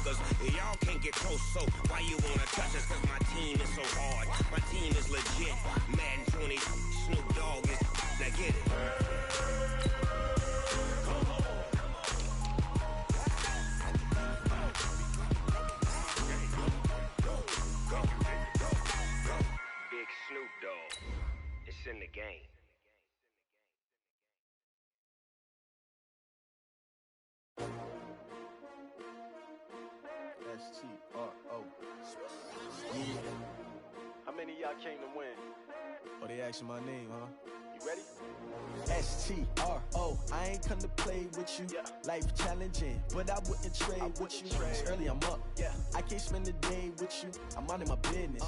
suckers. Y'all can't get close, so why you wanna touch us? Cause my team is so hard. My team is legit. Madden 20, Snoop Dogg is. Now get it. Big Snoop Dogg. It's in the game. S-T-R-O. Yeah. How many of y'all came to win? Oh, they asking my name, huh? You ready? S-T-R-O. I ain't come to play with you. Yeah. Life challenging, but I wouldn't trade with you. It's early, I'm up. Yeah. I can't spend the day with you. I'm minding my business.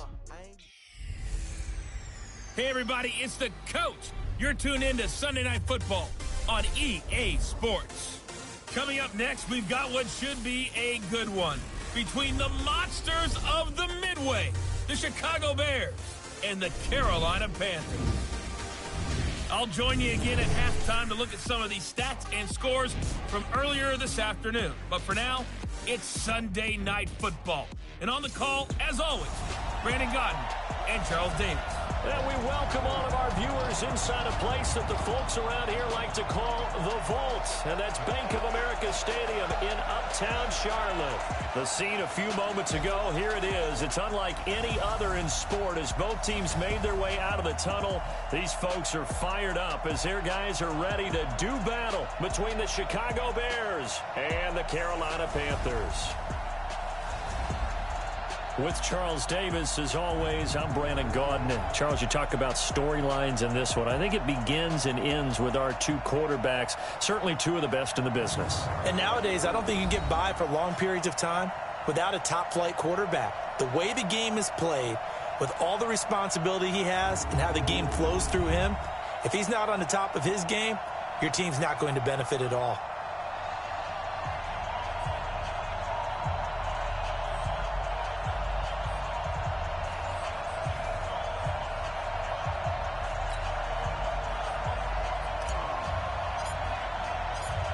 Hey, everybody, it's the coach. You're tuned in to Sunday Night Football on EA Sports. Coming up next, we've got what should be a good one between the monsters of the Midway, the Chicago Bears, and the Carolina Panthers. I'll join you again at halftime to look at some of these stats and scores from earlier this afternoon. But for now, it's Sunday Night Football. And on the call, as always, Brandon Godden and Charles Davis. And we welcome all of our viewers inside a place that the folks around here like to call the Vault. And that's Bank of America Stadium in Uptown Charlotte. The scene a few moments ago, here it is. It's unlike any other in sport as both teams made their way out of the tunnel. These folks are fired up as their guys are ready to do battle between the Chicago Bears and the Carolina Panthers. With Charles Davis, as always, I'm Brandon Gaudin. And Charles, you talk about storylines in this one. I think it begins and ends with our two quarterbacks, certainly two of the best in the business. And nowadays, I don't think you can get by for long periods of time without a top-flight quarterback. The way the game is played, with all the responsibility he has and how the game flows through him, if he's not on the top of his game, your team's not going to benefit at all.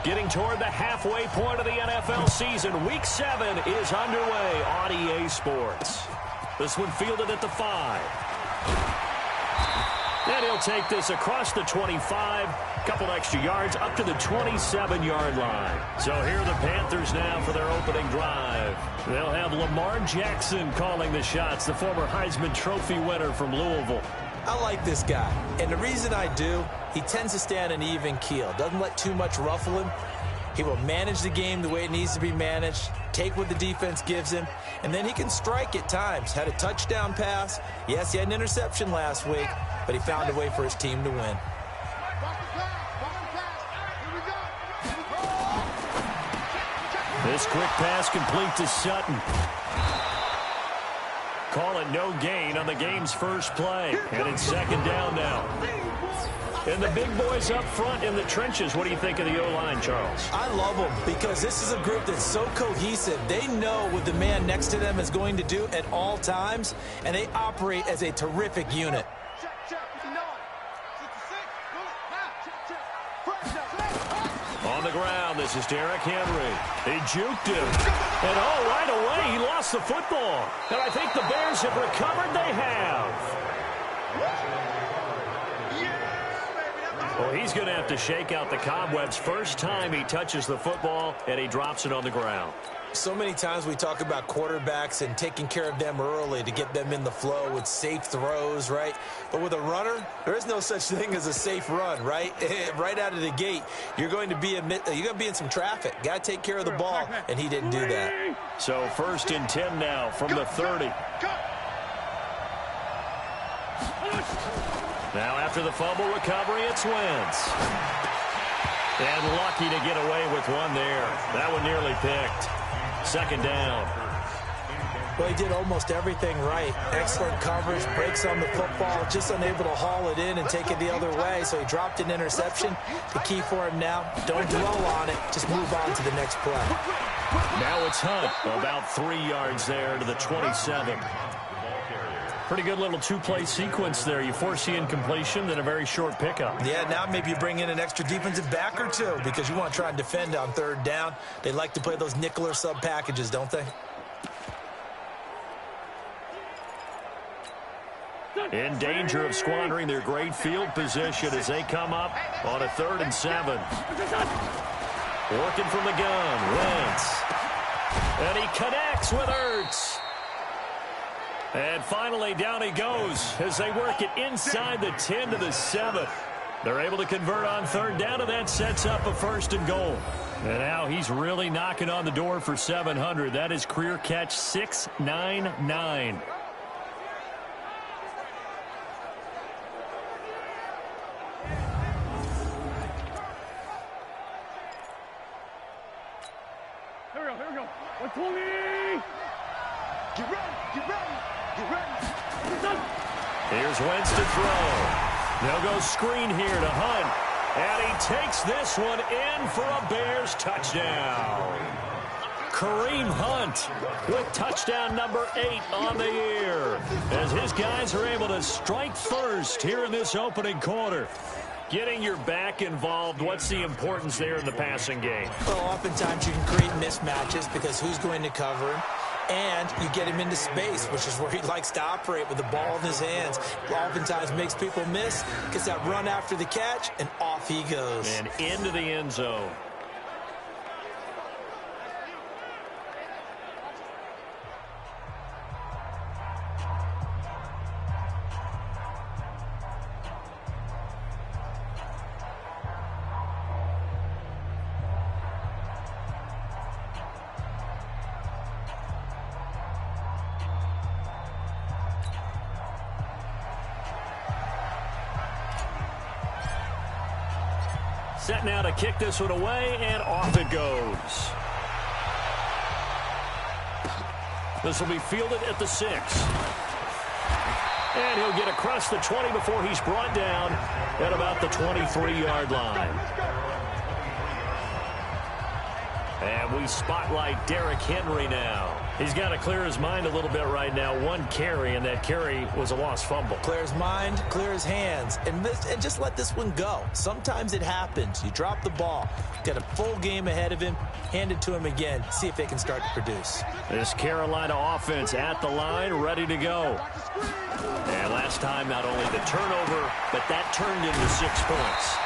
Getting toward the halfway point of the NFL season, Week 7 is underway on EA Sports. This one fielded at the 5. And he'll take this across the 25, couple extra yards, up to the 27-yard line. So here are the Panthers now for their opening drive. They'll have Lamar Jackson calling the shots, the former Heisman Trophy winner from Louisville. I like this guy, and the reason I do, he tends to stay on an even keel, doesn't let too much ruffle him. He will manage the game the way it needs to be managed, take what the defense gives him, and then he can strike at times. Had a touchdown pass. Yes, he had an interception last week, but he found a way for his team to win. This quick pass complete to Sutton. Call it no gain on the game's first play. And it's second down now. And the big boys up front in the trenches. What do you think of the O-line, Charles? I love them because this is a group that's so cohesive. They know what the man next to them is going to do at all times, and they operate as a terrific unit. On the ground, this is Derrick Henry. He juked him. And right away, he lost the football. And I think the Bears have recovered. They have. Well, he's going to have to shake out the cobwebs first time he touches the football, and he drops it on the ground. So many times we talk about quarterbacks and taking care of them early to get them in the flow with safe throws, right? But with a runner, there is no such thing as a safe run, right? Right out of the gate, you're going to be in some traffic. Got to take care of the ball, and he didn't do that. So 1st and 10 now from the 30. Now after the fumble recovery, it's Wentz. And lucky to get away with one there. That one nearly picked. Second down. Well, he did almost everything right. Excellent coverage, breaks on the football, just unable to haul it in and take it the other way. So he dropped an interception. The key for him now, don't dwell on it. Just move on to the next play. Now it's Hunt. About 3 yards there to the 27. Pretty good little two-play sequence there. You force the incompletion, then a very short pickup. Yeah, now maybe you bring in an extra defensive back or two because you want to try and defend on third down. They like to play those nickel or sub packages, don't they? In danger of squandering their great field position as they come up on a 3rd and 7. Working from the gun, Wentz. And he connects with Ertz. And finally, down he goes as they work it inside the 10 to the 7. They're able to convert on 3rd down, and that sets up a 1st and goal. And now he's really knocking on the door for 700. That is career catch 699. Here we go. 120. Get ready. Here's Wentz to throw. They'll go screen here to Hunt. And he takes this one in for a Bears touchdown. Kareem Hunt with touchdown number 8 on the year as his guys are able to strike first here in this opening quarter. Getting your back involved, what's the importance there in the passing game? Well, oftentimes you can create mismatches because who's going to cover him? And you get him into space, which is where he likes to operate with the ball in his hands. Oftentimes makes people miss, gets that run after the catch, and off he goes. And into the end zone. Set now to kick this one away, and off it goes. This will be fielded at the 6. And he'll get across the 20 before he's brought down at about the 23-yard line. And we spotlight Derrick Henry now. He's got to clear his mind a little bit right now. 1 carry, and that carry was a lost fumble. Clear his mind, clear his hands, and just let this one go. Sometimes it happens. You drop the ball. Got a full game ahead of him. Hand it to him again. See if they can start to produce. This Carolina offense at the line, ready to go. And last time, not only the turnover, but that turned into 6 points.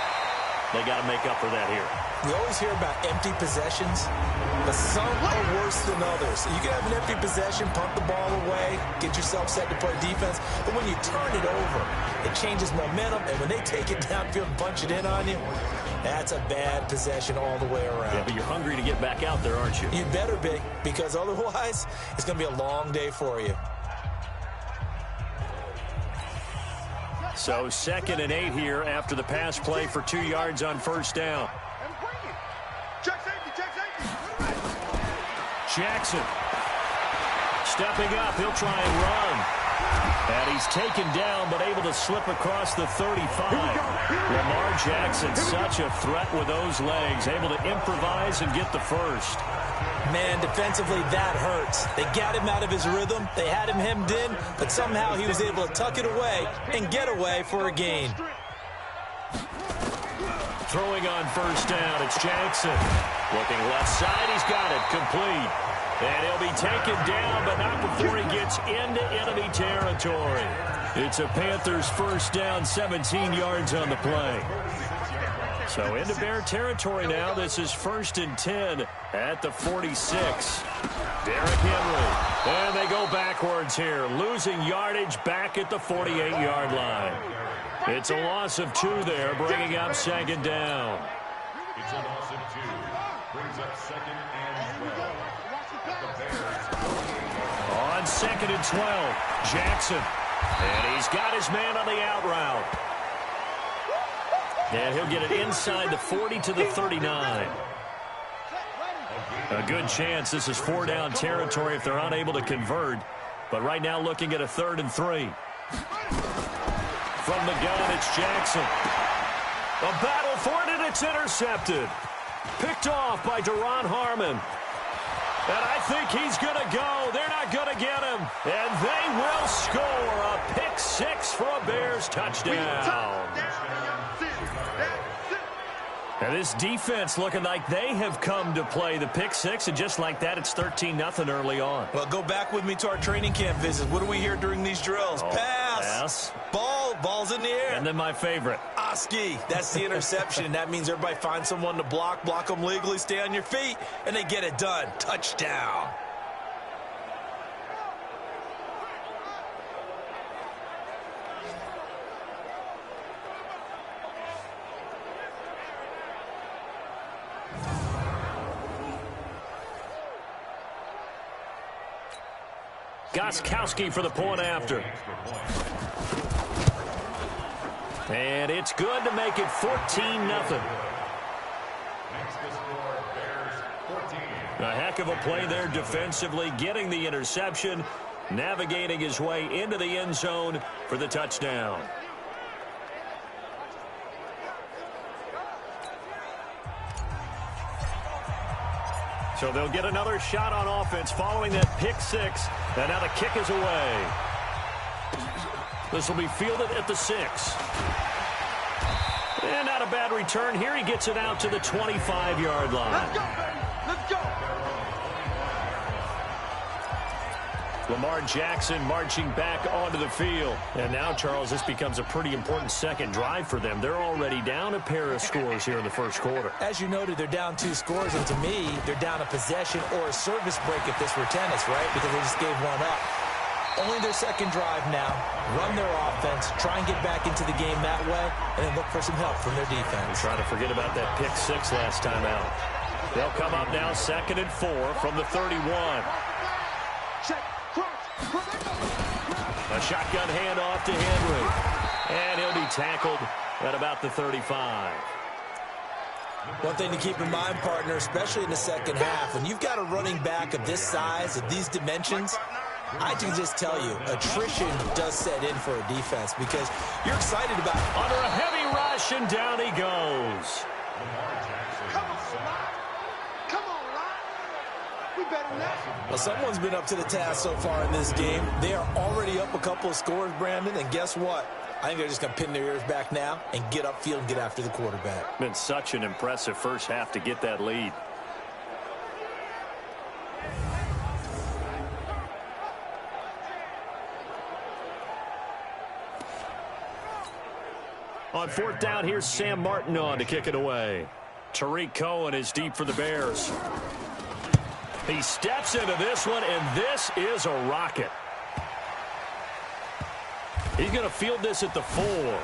They got to make up for that here. We always hear about empty possessions, but some are worse than others. You can have an empty possession, punt the ball away, get yourself set to play defense, but when you turn it over, it changes momentum, and when they take it downfield and punch it in on you, that's a bad possession all the way around. Yeah, but you're hungry to get back out there, aren't you? You better be, because otherwise, it's going to be a long day for you. So 2nd and 8 here after the pass play for 2 yards on 1st down. Jackson stepping up. He'll try and run. And he's taken down but able to slip across the 35. Lamar Jackson, such a threat with those legs. Able to improvise and get the first. Man, defensively, that hurts. They got him out of his rhythm. They had him hemmed in, but somehow he was able to tuck it away and get away for a gain. Throwing on 1st down, it's Jackson. Looking left side, he's got it, complete. And he'll be taken down, but not before he gets into enemy territory. It's a Panthers 1st down, 17 yards on the play. So into Bear territory now. This is 1st and 10 at the 46. Derrick Henry. And they go backwards here, losing yardage back at the 48-yard line. It's a loss of 2 there, bringing up 2nd down. It's a loss of 2. Brings up 2nd and 12. On 2nd and 12, Jackson. And he's got his man on the out route. And he'll get it inside the 40 to the 39. A good chance this is 4-down territory if they're unable to convert. But right now looking at a 3rd and 3. From the gun, it's Jackson. A battle for it, and it's intercepted. Picked off by Deron Harmon. And I think he's going to go. They're not going to get him. And they will score a pick six for a Bears touchdown. And this defense looking like they have come to play the pick six, and just like that, it's 13-0 early on. Well, go back with me to our training camp visit. What do we hear during these drills? Pass. Ball's in the air. And then my favorite. Oski. That's the interception. That means everybody finds someone to block them legally, stay on your feet, and they get it done. Touchdown. Gostkowski for the point after. And it's good to make it 14-0. A heck of a play there defensively, getting the interception, navigating his way into the end zone for the touchdown. So they'll get another shot on offense following that pick six. And now the kick is away. This will be fielded at the 6. And not a bad return here. He gets it out to the 25-yard line. Let's go, baby. Let's go. Lamar Jackson marching back onto the field. And now, Charles, this becomes a pretty important second drive for them. They're already down a pair of scores here in the first quarter. As you noted, they're down 2 scores, and to me, they're down a possession or a service break if this were tennis, right? Because they just gave one up. Only their second drive now. Run their offense, try and get back into the game that way, and then look for some help from their defense. Trying to forget about that pick six last time out. They'll come up now 2nd and 4 from the 31. A shotgun handoff to Henry. And he'll be tackled at about the 35. One thing to keep in mind, partner, especially in the second half, when you've got a running back of this size, of these dimensions, I can just tell you, attrition does set in for a defense because you're excited about it. Under a heavy rush, and down he goes. Well, someone's been up to the task so far in this game. They are already up a couple of scores, Brandon, and guess what? I think they're just going to pin their ears back now and get upfield and get after the quarterback. Been such an impressive first half to get that lead. On 4th down, here's Sam Martin on to kick it away. Tariq Cohen is deep for the Bears. He steps into this one, and this is a rocket. He's going to field this at the 4.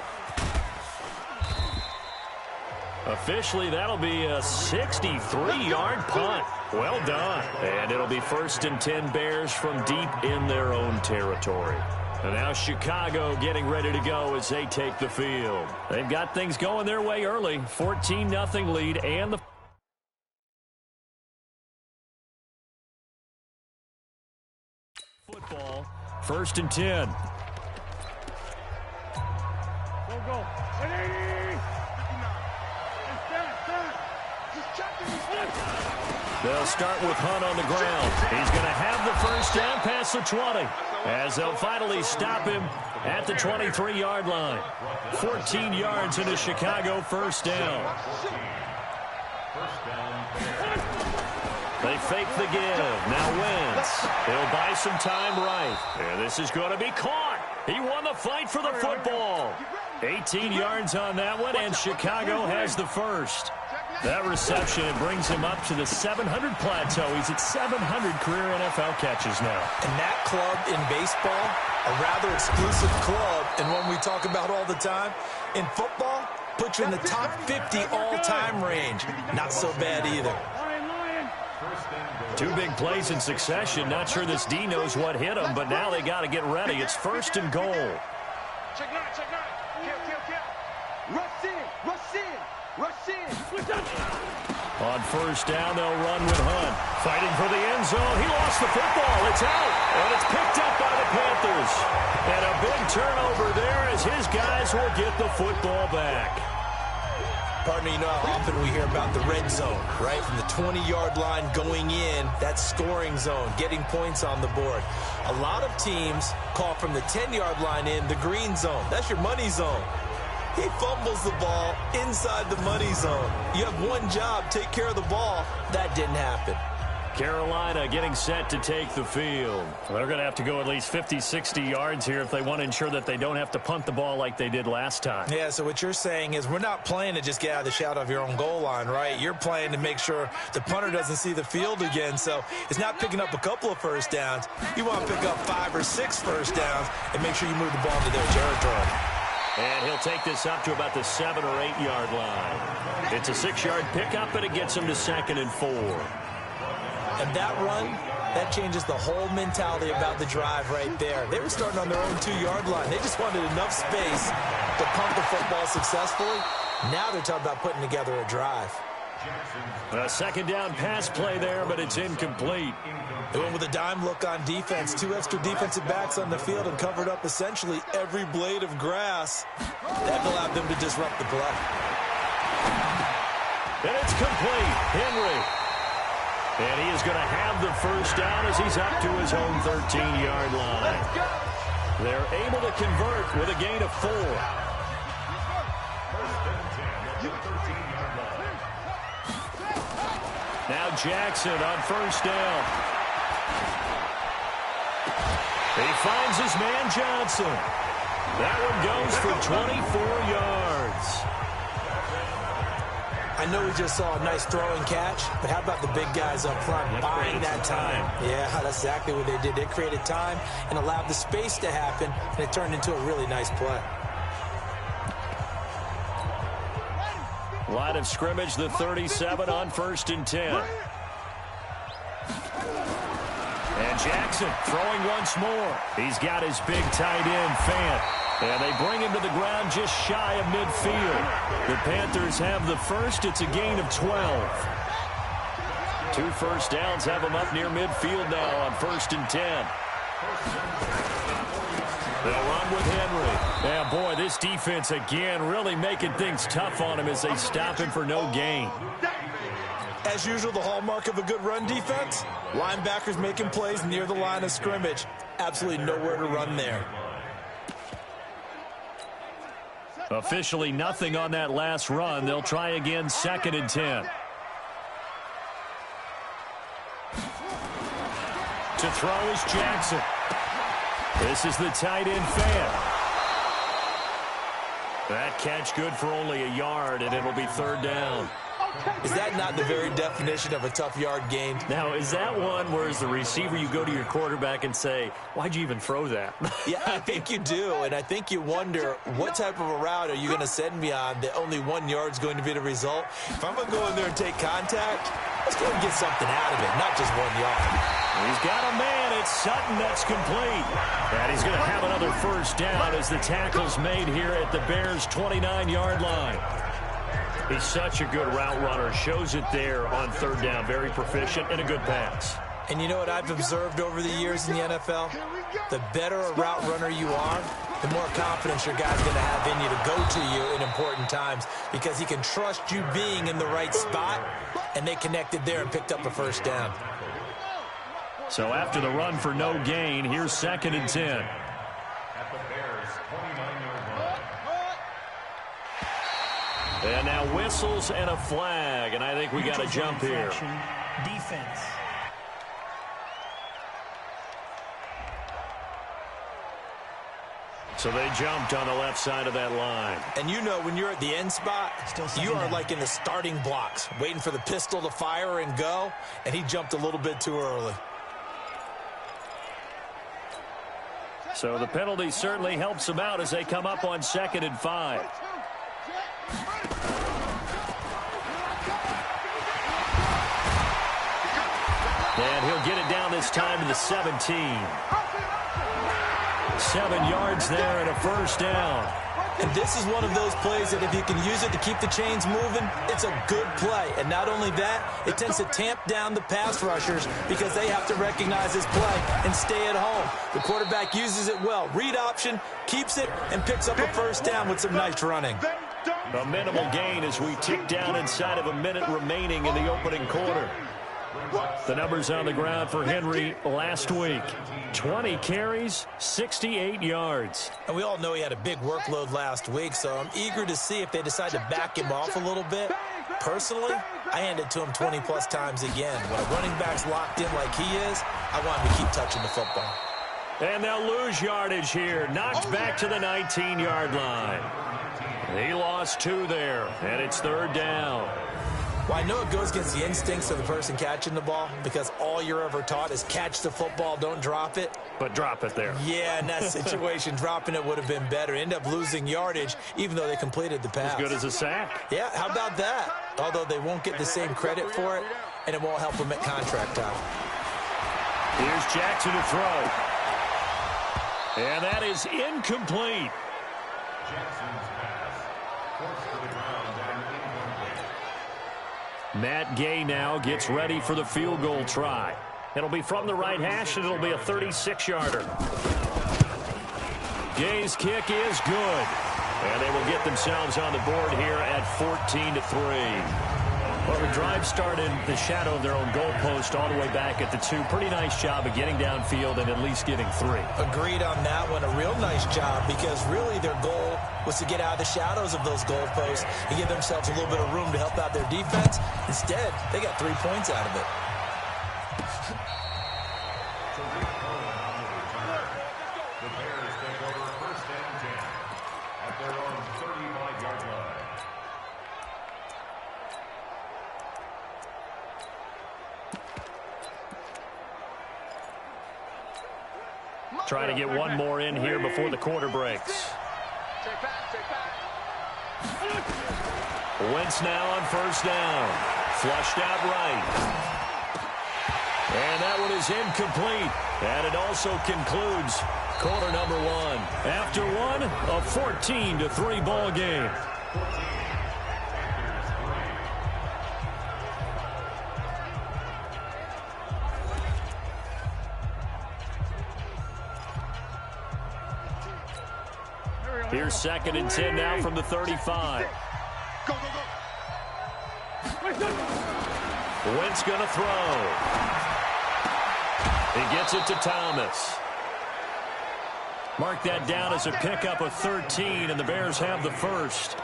Officially, that'll be a 63-yard punt. Well done. And it'll be 1st and 10 Bears from deep in their own territory. And now Chicago getting ready to go as they take the field. They've got things going their way early. 14-0 lead, and the football. 1st and 10. Go. They'll start with Hunt on the ground. He's going to have the first down past the 20 as they'll finally stop him at the 23-yard line. 14 yards into Chicago first down. They fake the give. Now Wentz. He'll buy some time right. And this is going to be caught. He won the fight for the football. 18 yards on that one, and Chicago has the first. That reception, it brings him up to the 700 plateau. He's at 700 career NFL catches now. And that club in baseball, a rather exclusive club, and one we talk about all the time. In football, puts you in the top 50 all-time range. Not so bad either. 2 big plays in succession. Not sure this D knows what hit him, but now they got to get ready. It's 1st and goal. Check 9. Kill. Rush in. On 1st down, they'll run with Hunt. Fighting for the end zone. He lost the football. It's out. And it's picked up by the Panthers. And a big turnover there as his guys will get the football back. Partner, you know how often we hear about the red zone, right? From the 20-yard line going in, that's scoring zone, getting points on the board. A lot of teams call from the 10-yard line in the green zone. That's your money zone. He fumbles the ball inside the money zone. You have one job, take care of the ball. That didn't happen. Carolina getting set to take the field. Well, they're going to have to go at least 50, 60 yards here if they want to ensure that they don't have to punt the ball like they did last time. Yeah, so what you're saying is we're not playing to just get out of the shadow of your own goal line, right? You're playing to make sure the punter doesn't see the field again. So it's not picking up a couple of first downs. You want to pick up 5 or 6 first downs and make sure you move the ball into their territory. And he'll take this up to about the 7 or 8 yard line. It's a 6-yard pickup, and it gets him to 2nd and 4. And that run, that changes the whole mentality about the drive right there. They were starting on their own 2-yard line. They just wanted enough space to pump the football successfully. Now they're talking about putting together a drive. A 2nd down pass play there, but it's incomplete. They went with a dime look on defense. 2 extra defensive backs on the field and covered up essentially every blade of grass. That allowed them to disrupt the play. And it's complete. Henry. And he is going to have the first down as he's up to his own 13-yard line. They're able to convert with a gain of 4. Now Jackson on first down. He finds his man Johnson. That one goes for 24 yards. I know we just saw a nice throw and catch, but how about the big guys up front buying that time? Yeah, that's exactly what they did. They created time and allowed the space to happen, and it turned into a really nice play. Line of scrimmage, the 37 on 1st and 10. And Jackson throwing once more. He's got his big tight end, Fant. And they bring him to the ground just shy of midfield. The Panthers have the first. It's a gain of 12. 2 first downs have them up near midfield now on 1st and 10. They'll run with Henry. Yeah, boy, this defense again really making things tough on him as they stop him for no gain. As usual, the hallmark of a good run defense, linebackers making plays near the line of scrimmage. Absolutely nowhere to run there. Officially nothing on that last run. They'll try again 2nd and 10. To throw is Jackson. This is the tight end Fant. That catch good for only a yard, and it'll be 3rd down. Is that not the very definition of a tough yard gain? Now, is that one where as the receiver you go to your quarterback and say, why'd you even throw that? Yeah, I think you do, and I think you wonder what type of a route are you going to send me on that only 1 yard is going to be the result? If I'm going to go in there and take contact, let's go and get something out of it, not just 1 yard. He's got a man. It's Sutton. That's complete. And he's going to have another first down as the tackle's made here at the Bears' 29-yard line. He's such a good route runner. Shows it there on 3rd down. Very proficient and a good pass. And you know what I've observed over the years in the NFL? The better a route runner you are, the more confidence your guy's going to have in you to go to you in important times because he can trust you being in the right spot, and they connected there and picked up a first down. So after the run for no gain, here's 2nd and 10. At the Bears' 29-yard line. And now whistles and a flag, and I think we got to jump here. Defense. So they jumped on the left side of that line. And you know when you're at the end spot, you are like in the starting blocks, waiting for the pistol to fire and go, and he jumped a little bit too early. So the penalty certainly helps them out as they come up on 2nd and 5. And he'll get it down this time to the 17. 7 yards there and a first down. And this is one of those plays that if you can use it to keep the chains moving, it's a good play. And not only that, it tends to tamp down the pass rushers because they have to recognize this play and stay at home. The quarterback uses it well. Read option, keeps it, and picks up a first down with some nice running. A minimal gain as we tick down inside of a minute remaining in the opening quarter. The numbers on the ground for Henry last week. 20 carries, 68 yards. And we all know he had a big workload last week, so I'm eager to see if they decide to back him off a little bit. Personally, I hand it to him 20-plus times again. When a running back's locked in like he is, I want him to keep touching the football. And they'll lose yardage here. Knocked back to the 19-yard line. He lost 2 there, and it's 3rd down. Well, I know it goes against the instincts of the person catching the ball because all you're ever taught is catch the football, don't drop it. But drop it there. Yeah, in that situation, dropping it would have been better. End up losing yardage, even though they completed the pass. As good as a sack. Yeah, how about that? Although they won't get the same credit for it, and it won't help them at contract time. Here's Jackson to throw. And that is incomplete. Jackson's pass. Forced to the ground and incomplete. Matt Gay now gets ready for the field goal try. It'll be from the right hash, and it'll be a 36-yarder. Gay's kick is good. And they will get themselves on the board here at 14-3. Well, the drive started in the shadow of their own goalpost all the way back at the 2. Pretty nice job of getting downfield and at least getting 3. Agreed on that one. A real nice job because really their goal was to get out of the shadows of those goalposts and give themselves a little bit of room to help out their defense. Instead, they got 3 points out of it. The Bears take over 1st and 10 at their own 35-yard line. Trying to get one more in here before the quarter breaks. Wentz now on 1st down. Flushed out right. And that one is incomplete. And it also concludes quarter number 1. After one, a 14-3 ball game. Here's 2nd and 10 now from the 35. Go, go, go. Wentz going to throw. He gets it to Thomas. Mark that down as a pickup of 13, and the Bears have the first.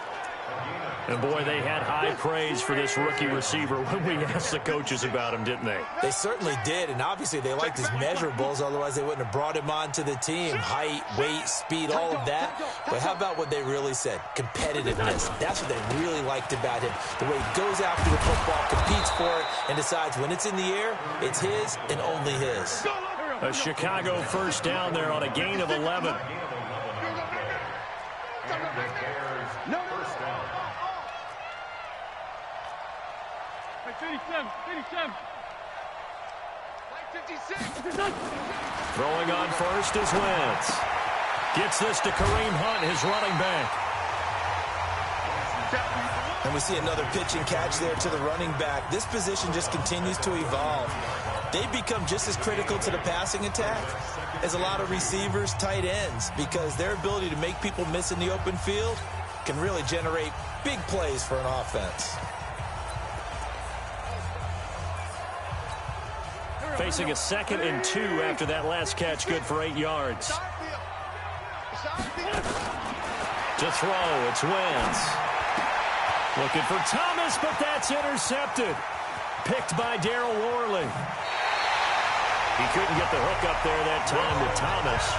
And, boy, they had high praise for this rookie receiver when we asked the coaches about him, didn't they? They certainly did, and obviously they liked his measurables. Otherwise, they wouldn't have brought him onto the team. Height, weight, speed, all of that. But how about what they really said? Competitiveness. That's what they really liked about him. The way he goes after the football, competes for it, and decides when it's in the air, it's his and only his. A Chicago 1st down there on a gain of 11. No, 57. 56. Throwing on 1st is Wentz. Gets this to Kareem Hunt, his running back. And we see another pitch and catch there to the running back. This position just continues to evolve. They become just as critical to the passing attack as a lot of receivers, tight ends, because their ability to make people miss in the open field can really generate big plays for an offense. Facing a 2nd and 2 after that last catch, good for 8 yards. To throw, it's Wentz. Looking for Thomas, but that's intercepted. Picked by Darryl Worley. He couldn't get the hook up there that time with Thomas.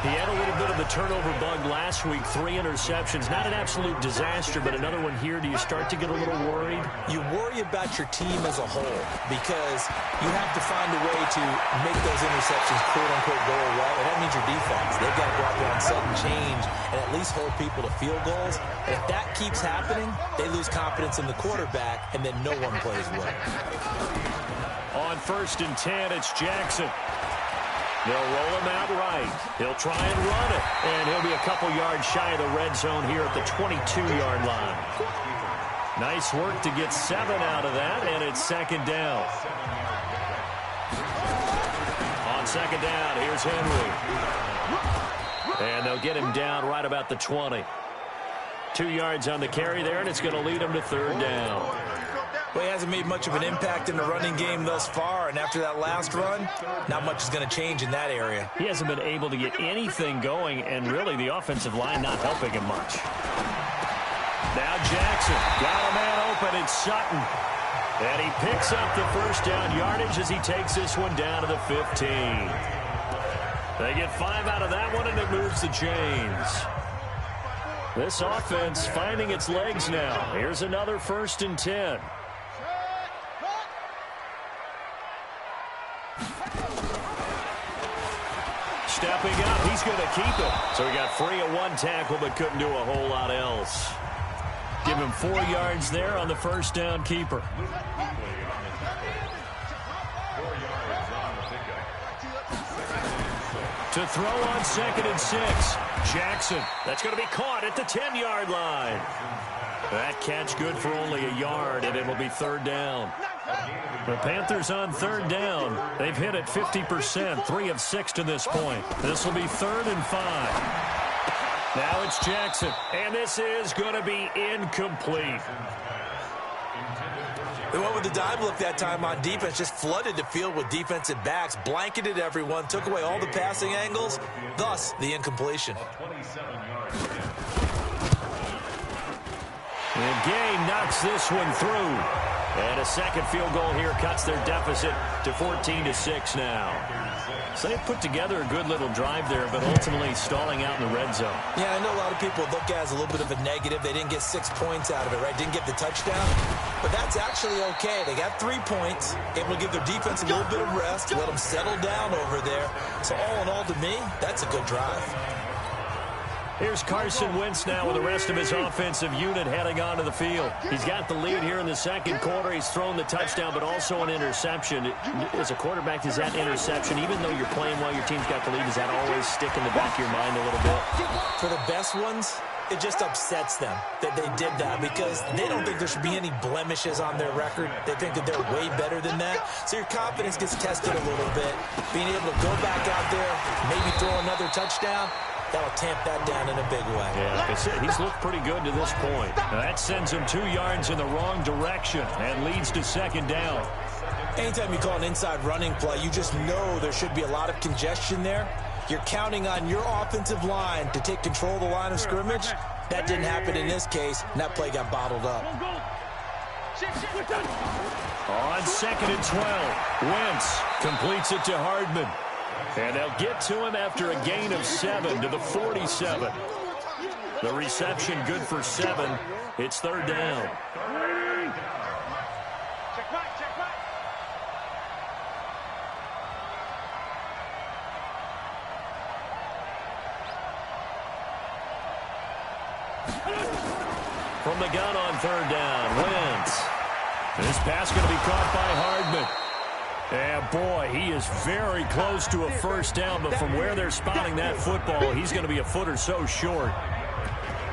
He had a little bit of the turnover bug last week, 3 interceptions. Not an absolute disaster, but another one here. Do you start to get a little worried? You worry about your team as a whole because you have to find a way to make those interceptions, quote-unquote, go away, and that means your defense. They've got to go out there on sudden change and at least hold people to field goals. And if that keeps happening, they lose confidence in the quarterback, and then no one plays well. On 1st and 10, it's Jackson. They'll roll him out right. He'll try and run it. And he'll be a couple yards shy of the red zone here at the 22-yard line. Nice work to get 7 out of that, and it's 2nd down. On 2nd down, here's Henry. And they'll get him down right about the 20. 2 yards on the carry there, and it's going to lead him to third down. Well, he hasn't made much of an impact in the running game thus far, and after that last run, not much is going to change in that area. He hasn't been able to get anything going, and really the offensive line not helping him much. Now Jackson got a man open. It's Sutton. And he picks up the first down yardage as he takes this one down to the 15. They get 5 out of that one, and it moves the chains. This offense finding its legs now. Here's another 1st and 10. Stepping up, he's going to keep it. So he got free of 1 tackle, but couldn't do a whole lot else. Give him 4 yards there on the first down keeper. To throw on 2nd and 6. Jackson, that's going to be caught at the 10-yard line. That catch good for only a yard, and it'll be third down. The Panthers on third down. They've hit it 50%, 3 of 6 to this point. This will be 3rd and 5. Now it's Jackson, and this is going to be incomplete. They went with the dive look that time on defense, just flooded the field with defensive backs, blanketed everyone, took away all the passing angles, thus the incompletion. And Gay knocks this one through. And a second field goal here cuts their deficit to 14-6 now. So they put together a good little drive there, but ultimately stalling out in the red zone. Yeah, I know a lot of people look at it as a little bit of a negative. They didn't get 6 points out of it, right? Didn't get the touchdown. But that's actually okay. They got 3 points, able to give their defense a little bit of rest, let them settle down over there. So all in all, to me, that's a good drive. Here's Carson Wentz now with the rest of his offensive unit heading onto the field. He's got the lead here in the second quarter. He's thrown the touchdown, but also an interception. As a quarterback, does that interception, even though you're playing well, your team's got the lead, does that always stick in the back of your mind a little bit? For the best ones, it just upsets them that they did that because they don't think there should be any blemishes on their record. They think that they're way better than that. So your confidence gets tested a little bit. Being able to go back out there, maybe throw another touchdown, that'll tamp that down in a big way. Yeah, like I said, he's looked pretty good to this point. Now that sends him 2 yards in the wrong direction and leads to second down. Anytime you call an inside running play, you just know there should be a lot of congestion there. You're counting on your offensive line to take control of the line of scrimmage. That didn't happen in this case, and that play got bottled up. On 2nd and 12, Wentz completes it to Hardman. And they'll get to him after a gain of 7 to the 47. The reception good for 7. It's third down. From the gun on third down, Wentz. This pass going to be caught by Hardman. And boy, he is very close to a first down, but from where they're spotting that football, he's going to be a foot or so short.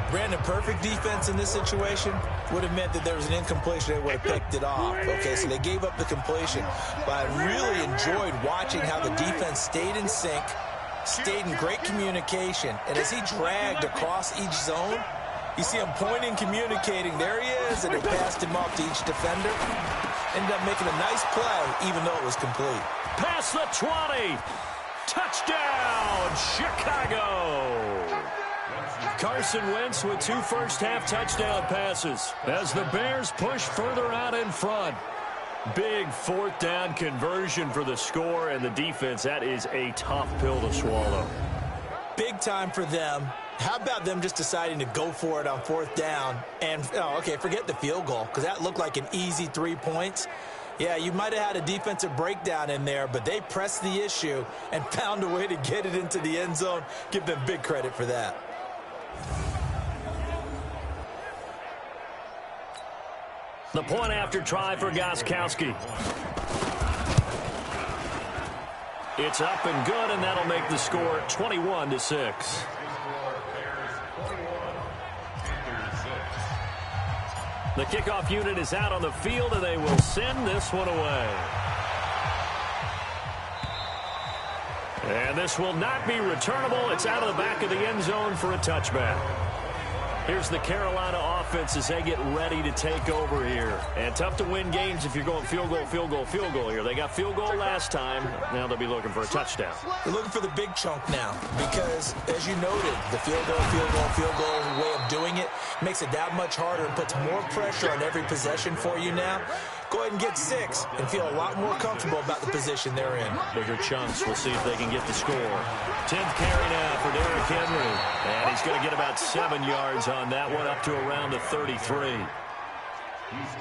Brandon, perfect defense in this situation would have meant that there was an incompletion. They would have picked it off. Okay, so they gave up the completion. But I really enjoyed watching how the defense stayed in sync, stayed in great communication. And as he dragged across each zone, you see him pointing, communicating. There he is, and they passed him off to each defender. Ended up making a nice play, even though it was complete. Past the 20. Touchdown, Chicago. Carson Wentz with 2 first-half touchdown passes as the Bears push further out in front. Big fourth down conversion for the score, and the defense, that is a tough pill to swallow. Big time for them. How about them just deciding to go for it on fourth down and, okay, forget the field goal because that looked like an easy 3 points. Yeah, you might have had a defensive breakdown in there, but they pressed the issue and found a way to get it into the end zone. Give them big credit for that. The point after try for Gostkowski. It's up and good, and that'll make the score 21-6. The kickoff unit is out on the field, and they will send this one away. And this will not be returnable. It's out of the back of the end zone for a touchback. Here's the Carolina offense as they get ready to take over here. And tough to win games if you're going field goal, field goal, field goal here. They got field goal last time. Now they'll be looking for a touchdown. They're looking for the big chunk now because, as you noted, the field goal way of doing it makes it that much harder and puts more pressure on every possession for you now. Go ahead and get 6 and feel a lot more comfortable about the position they're in. Bigger chunks. We'll see if they can get the score. 10th carry now for Derrick Henry. And he's going to get about 7 yards on that one, up to around the 33.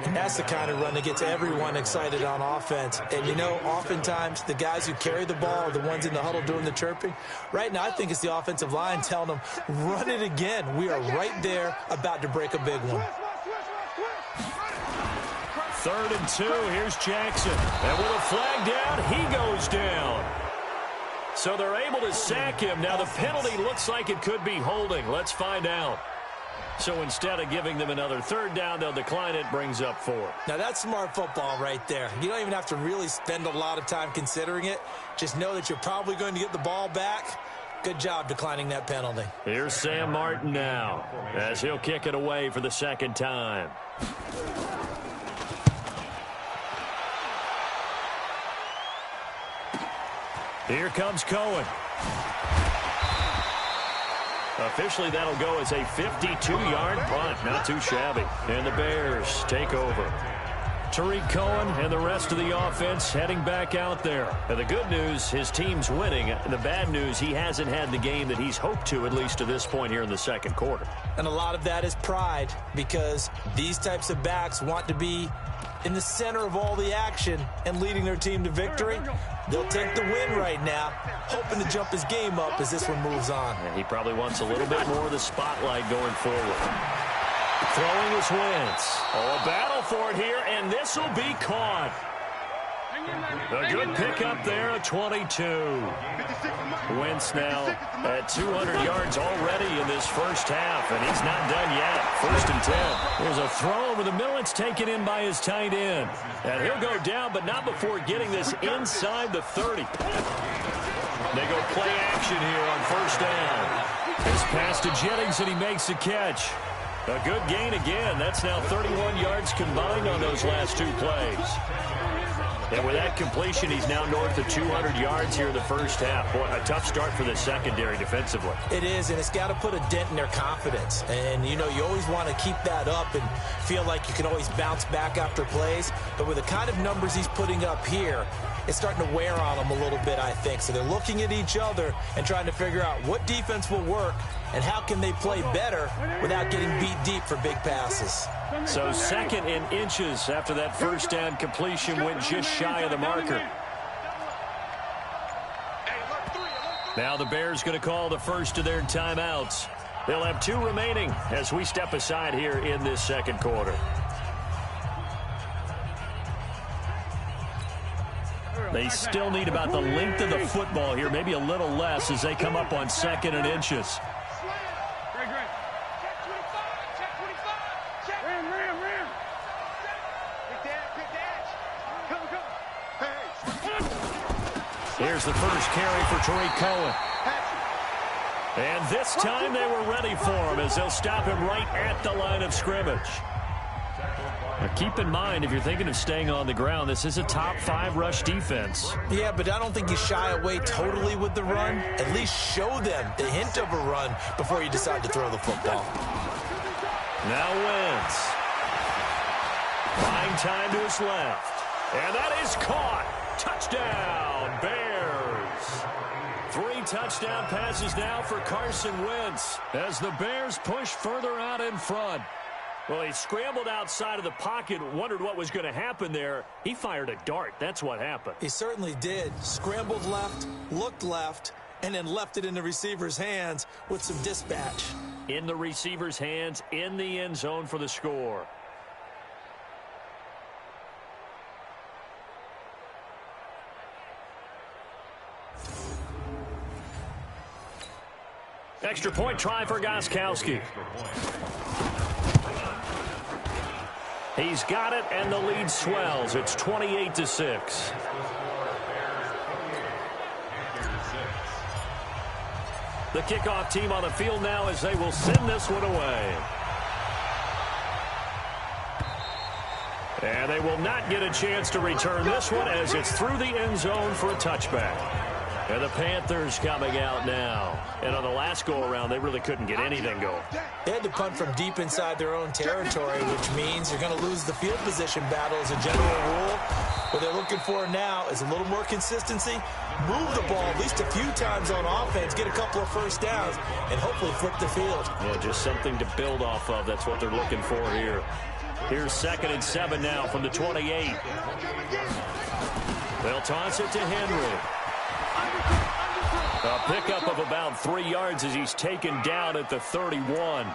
And that's the kind of run that gets everyone excited on offense. And, you know, oftentimes the guys who carry the ball are the ones in the huddle doing the chirping. Right now, I think it's the offensive line telling them, run it again. We are right there about to break a big one. 3rd and 2. Here's Jackson. And with a flag down, he goes down. So they're able to sack him. Now the penalty looks like it could be holding. Let's find out. So instead of giving them another 3rd down, they'll decline it. Brings up 4. Now that's smart football right there. You don't even have to really spend a lot of time considering it. Just know that you're probably going to get the ball back. Good job declining that penalty. Here's Sam Martin now as he'll kick it away for the 2nd time. Here comes Cohen. Officially, that'll go as a 52-yard punt. Not too shabby. And the Bears take over. Tariq Cohen and the rest of the offense heading back out there. And the good news, his team's winning. The bad news, he hasn't had the game that he's hoped to, at least to this point here in the 2nd quarter. And a lot of that is pride, because these types of backs want to be in the center of all the action and leading their team to victory. They'll take the win right now, hoping to jump his game up as this one moves on. And he probably wants a little bit more of the spotlight going forward. Throwing his Wentz. Oh, a battle for it here, and this will be caught. A good pickup there at 22. Wentz now at 200 yards already in this first half, and he's not done yet. 1st and 10. There's a throw over the middle. It's taken in by his tight end. And he'll go down, but not before getting this inside the 30. They go play action here on 1st down. His pass to Jennings, and he makes the catch. A good gain again. That's now 31 yards combined on those last 2 plays. And with that completion, he's now north of 200 yards here in the first half. Boy, a tough start for the secondary defensively. It is, and it's got to put a dent in their confidence. And, you know, you always want to keep that up and feel like you can always bounce back after plays. But with the kind of numbers he's putting up here, it's starting to wear on them a little bit, I think. So they're looking at each other and trying to figure out what defense will work and how can they play better without getting beat deep for big passes. So 2nd in inches after that 1st down completion went just shy of the marker. Now the Bears going to call the first of their timeouts. They'll have 2 remaining as we step aside here in this 2nd quarter. They still need about the length of the football here, maybe a little less as they come up on 2nd and inches. Here's the first carry for Tariq Cohen. And this time they were ready for him as they'll stop him right at the line of scrimmage. Now keep in mind, if you're thinking of staying on the ground, this is a top 5 rush defense. Yeah, but I don't think you shy away totally with the run. At least show them the hint of a run before you decide to throw the football. Now Wentz. Buying time to his left. And that is caught. Touchdown, Bears. 3 touchdown passes now for Carson Wentz as the Bears push further out in front. Well, he scrambled outside of the pocket, wondered what was going to happen there. He fired a dart. That's what happened. He certainly did. Scrambled left, looked left, and then left it in the receiver's hands with some dispatch. In the receiver's hands, in the end zone for the score. Extra point try for Gostkowski. He's got it, and the lead swells. It's 28-6. The kickoff team on the field now as they will send this one away. And they will not get a chance to return this one as it's through the end zone for a touchback. And the Panthers coming out now. And on the last go-around, they really couldn't get anything going. They had to punt from deep inside their own territory, which means you're going to lose the field position battle as a general rule. What they're looking for now is a little more consistency, move the ball at least a few times on offense, get a couple of first downs, and hopefully flip the field. Yeah, just something to build off of. That's what they're looking for here. Here's 2nd and 7 now from the 28. They'll toss it to Henry. A pickup of about 3 yards as he's taken down at the 31.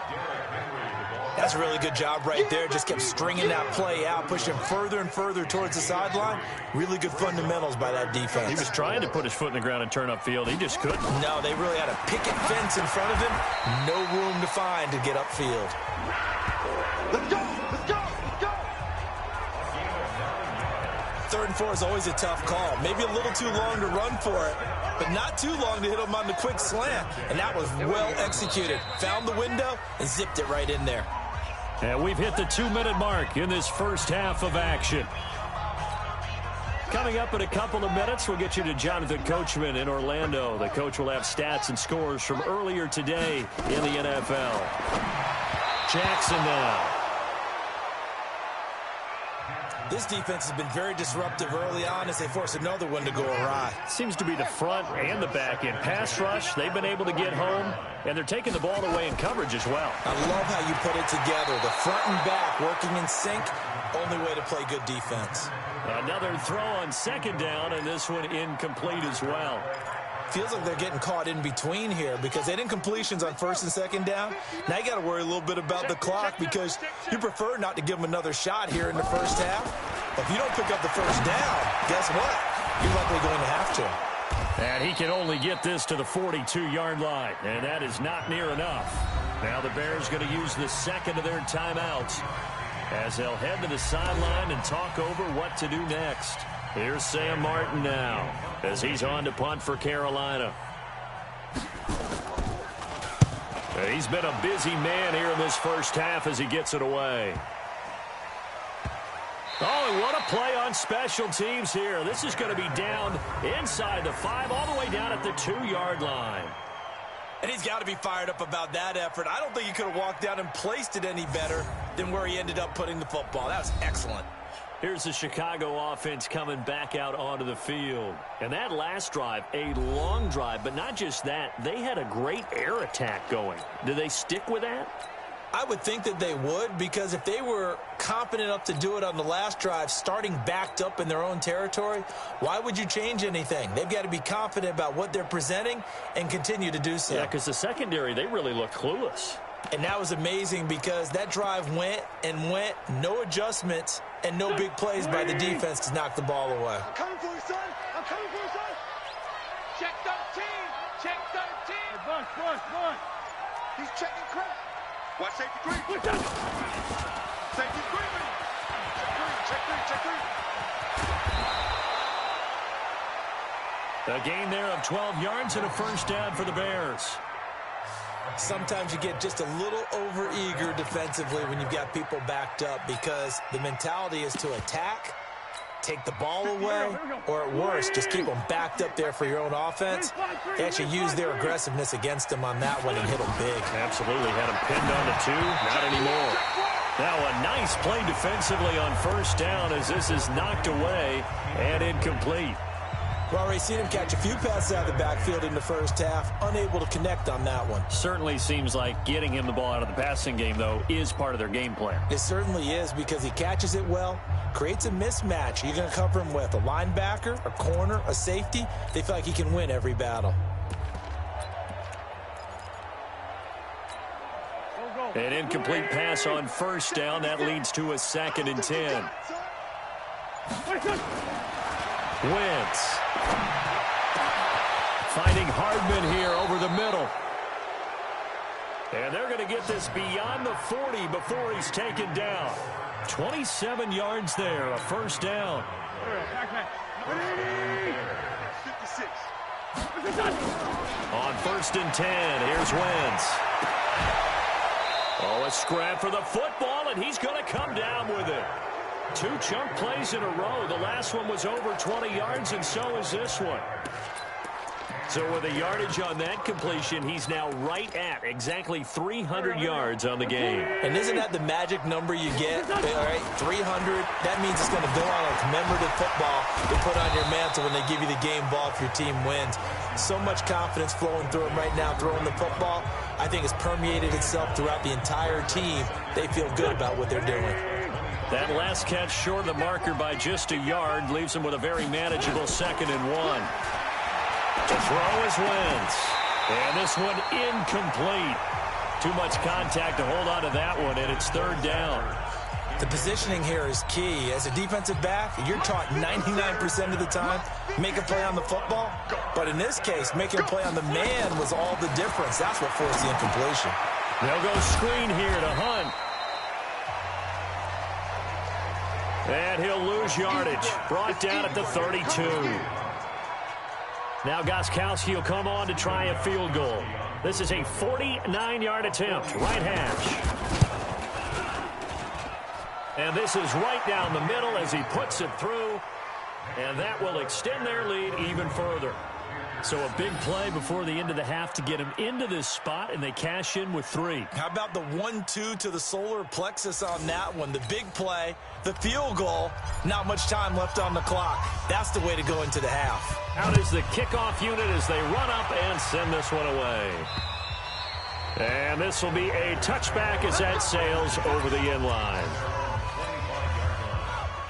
That's a really good job right there. Just kept stringing that play out, pushing him further and further towards the sideline. Really good fundamentals by that defense. He was trying to put his foot in the ground and turn upfield. He just couldn't. No, they really had a picket fence in front of him. No room to find to get upfield. Let's go! Let's go! Let's go! 3rd and 4 is always a tough call. Maybe a little too long to run for it, but not too long to hit him on the quick slant. And that was well executed. Found the window and zipped it right in there. And we've hit the 2-minute mark in this first half of action. Coming up in a couple of minutes, we'll get you to Jonathan Coachman in Orlando. The coach will have stats and scores from earlier today in the NFL. Jackson now. This defense has been very disruptive early on as they force another one to go awry. Seems to be the front and the back end. Pass rush, they've been able to get home, and they're taking the ball away in coverage as well. I love how you put it together. The front and back working in sync, only way to play good defense. Another throw on 2nd down, and this one incomplete as well. Feels like they're getting caught in between here because they didn't completions on 1st and 2nd down. Now you got to worry a little bit about the clock because you prefer not to give them another shot here in the first half. But if you don't pick up the first down, guess what? You're likely going to have to. And he can only get this to the 42-yard line, and that is not near enough. Now the Bears going to use the 2nd of their timeouts as they'll head to the sideline and talk over what to do next. Here's Sam Martin now as he's on to punt for Carolina. He's been a busy man here in this first half as he gets it away. Oh, and what a play on special teams here. This is going to be down inside the 5 all the way down at the 2-yard line. And he's got to be fired up about that effort. I don't think he could have walked down and placed it any better than where he ended up putting the football. That was excellent. Here's the Chicago offense coming back out onto the field. And that last drive, a long drive, but not just that. They had a great air attack going. Do they stick with that? I would think that they would, because if they were confident enough to do it on the last drive, starting backed up in their own territory, why would you change anything? They've got to be confident about what they're presenting and continue to do so. Yeah, because the secondary, they really look clueless. And that was amazing because that drive went and went, no adjustments, and no big plays by the defense to knock the ball away. I'm coming for you, son. I'm coming for you, son. Check 13. Check 13. Hey, Bush. He's checking crap. Watch safety green. Safety green. Check green. A gain there of 12 yards and a first down for the Bears. Sometimes you get just a little over-eager defensively when you've got people backed up because the mentality is to attack, take the ball away, or at worst, just keep them backed up there for your own offense. They actually used their aggressiveness against them on that one and hit them big. Absolutely. Had them pinned on the 2. Not anymore. Now a nice play defensively on first down as this is knocked away and incomplete. We've already seen him catch a few passes out of the backfield in the first half, unable to connect on that one. Certainly seems like getting him the ball out of the passing game, though, is part of their game plan. It certainly is because he catches it well, creates a mismatch. You're going to cover him with a linebacker, a corner, a safety. They feel like he can win every battle. An incomplete pass on first down. That leads to a 2nd and 10. Wentz finding Hardman here over the middle. And they're going to get this beyond the 40 before he's taken down. 27 yards there, a first down. 56. On 1st and 10, here's Wentz. Oh, a scrap for the football, and he's going to come down with it. 2 chunk plays in a row. The last one was over 20 yards, and so is this one. So with a yardage on that completion, he's now right at exactly 300 yards on the game. And isn't that the magic number you get? All right, 300. That means it's going to go on a commemorative football to put on your mantle when they give you the game ball if your team wins. So much confidence flowing through him right now, throwing the football. I think it's permeated itself throughout the entire team. They feel good about what they're doing. That last catch short of the marker by just a yard leaves him with a very manageable 2nd and 1. To throw is Wentz. And this one incomplete. Too much contact to hold on to that one, and it's 3rd down. The positioning here is key. As a defensive back, you're taught 99% of the time, make a play on the football. But in this case, making a play on the man was all the difference. That's what forced the incompletion. They'll go screen here to Hunt. And he'll lose yardage. Brought down at the 32. Now Gostkowski will come on to try a field goal. This is a 49-yard attempt, right hash. And this is right down the middle as he puts it through. And that will extend their lead even further. So a big play before the end of the half to get him into this spot, and they cash in with 3. How about the 1-2 to the solar plexus on that one? The big play, the field goal, not much time left on the clock. That's the way to go into the half. Out is the kickoff unit as they run up and send this one away. And this will be a touchback as that sails over the end line.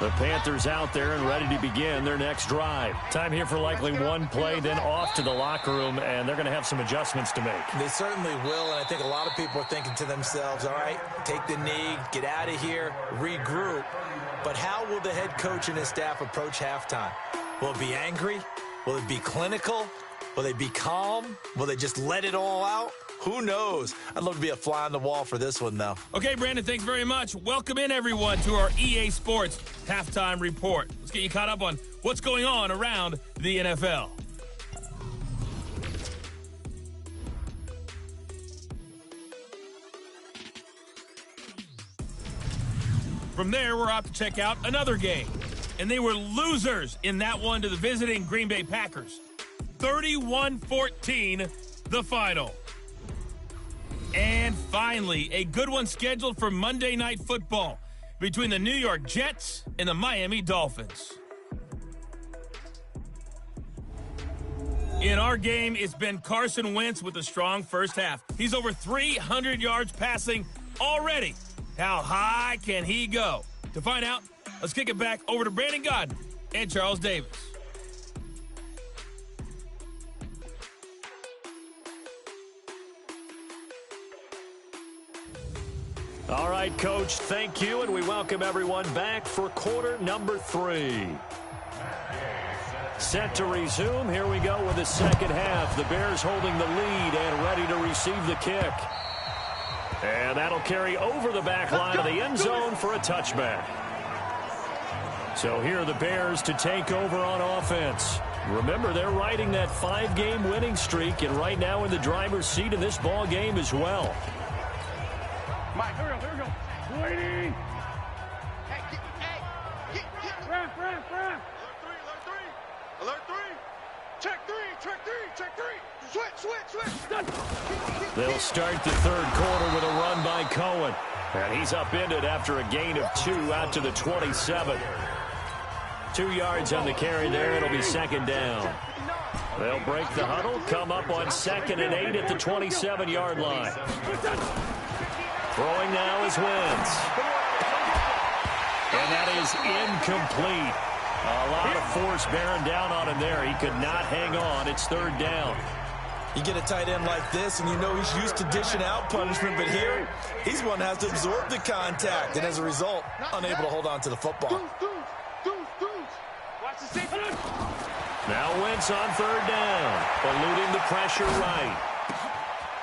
The Panthers out there and ready to begin their next drive. Time here for likely one play, then off to the locker room, and they're going to have some adjustments to make. They certainly will, and I think a lot of people are thinking to themselves, all right, take the knee, get out of here, regroup. But how will the head coach and his staff approach halftime? Will it be angry? Will it be clinical? Will they be calm? Will they just let it all out? Who knows? I'd love to be a fly on the wall for this one, though. Okay, Brandon, thanks very much. Welcome in, everyone, to our EA Sports Halftime Report. Let's get you caught up on what's going on around the NFL. From there, we're out to check out another game. And they were losers in that one to the visiting Green Bay Packers. 31-14, the final. And finally, a good one scheduled for Monday Night Football between the New York Jets and the Miami Dolphins. In our game, it's been Carson Wentz with a strong first half. He's over 300 yards passing already. How high can he go? To find out, let's kick it back over to Brandon Godden and Charles Davis. All right, Coach, thank you, and we welcome everyone back for quarter number 3. Set to resume. Here we go with the second half. The Bears holding the lead and ready to receive the kick. And that'll carry over the back line of the end zone for a touchback. So here are the Bears to take over on offense. Remember, they're riding that 5-game winning streak, and right now in the driver's seat of this ball game as well. Mike, here we go. Waiting. Hey, get. Run. Alert 3. Check 3. Switch. They'll start the third quarter with a run by Cohen. And he's upended after a gain of 2 out to the 27. 2 yards on the carry there. It'll be second down. They'll break the huddle, come up on 2nd and 8 at the 27-yard line. Throwing now is Wentz. And that is incomplete. A lot of force bearing down on him there. He could not hang on. It's third down. You get a tight end like this, and you know he's used to dishing out punishment, but here, he's one that has to absorb the contact, and as a result, unable to hold on to the football. Watch the safety. Now Wentz on third down, eluding the pressure right.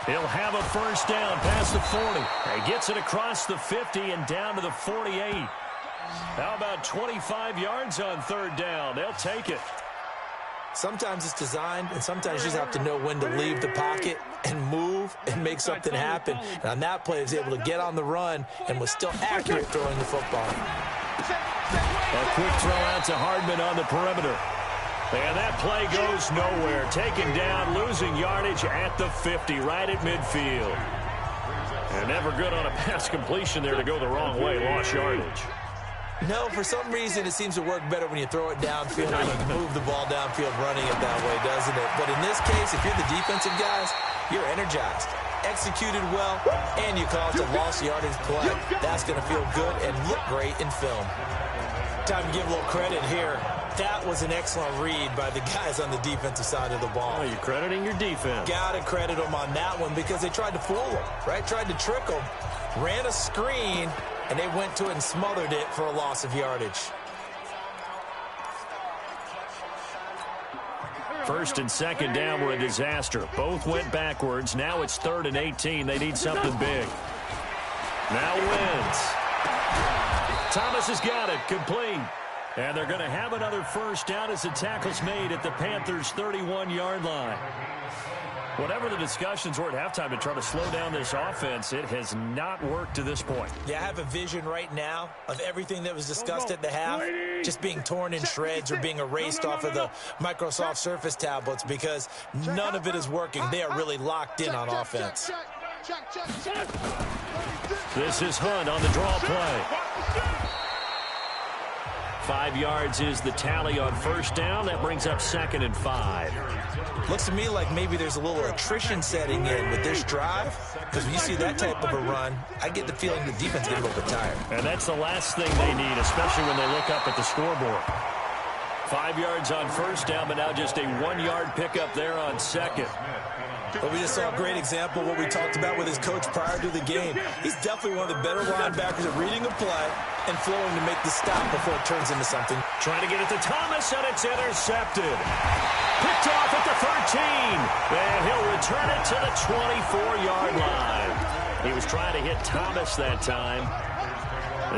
He'll have a first down past the 40. He gets it across the 50 and down to the 48. How about 25 yards on third down? They'll take it. Sometimes it's designed, and sometimes you just have to know when to leave the pocket and move and make something happen. And on that play, he was able to get on the run and was still accurate throwing the football. A quick throw out to Hardman on the perimeter. And that play goes nowhere. Taken down, losing yardage at the 50, right at midfield. And never good on a pass completion there to go the wrong way. Lost yardage. No, for some reason it seems to work better when you throw it downfield and you can move the ball downfield running it that way, doesn't it? But in this case, if you're the defensive guys, you're energized, executed well, and you caused a lost yardage play. That's going to feel good and look great in film. Time to give a little credit here. That was an excellent read by the guys on the defensive side of the ball. Oh, you're crediting your defense. Got to credit them on that one because they tried to fool them, right? Tried to trick them, ran a screen, and they went to it and smothered it for a loss of yardage. First and second down were a disaster. Both went backwards. Now it's 3rd and 18. They need something big. Now Wentz. Thomas has got it. Complete. And they're going to have another first down as the tackle's made at the Panthers' 31-yard line. Whatever the discussions were at halftime to try to slow down this offense, it has not worked to this point. Yeah, I have a vision right now of everything that was discussed at the half just being torn in shreds or being erased off of the Microsoft Surface tablets because none of it is working. They are really locked in on offense. This is Hunt on the draw play. 5 yards is the tally on first down. That brings up 2nd and 5. Looks to me like maybe there's a little attrition setting in with this drive because when you see that type of a run, I get the feeling the defense gets a little bit tired. And that's the last thing they need, especially when they look up at the scoreboard. 5 yards on first down, but now just a 1-yard pickup there on second. But we just saw a great example of what we talked about with his coach prior to the game. He's definitely one of the better linebackers at reading a play and flowing to make the stop before it turns into something. Trying to get it to Thomas, and it's intercepted. Picked off at the 13, and he'll return it to the 24-yard line. He was trying to hit Thomas that time.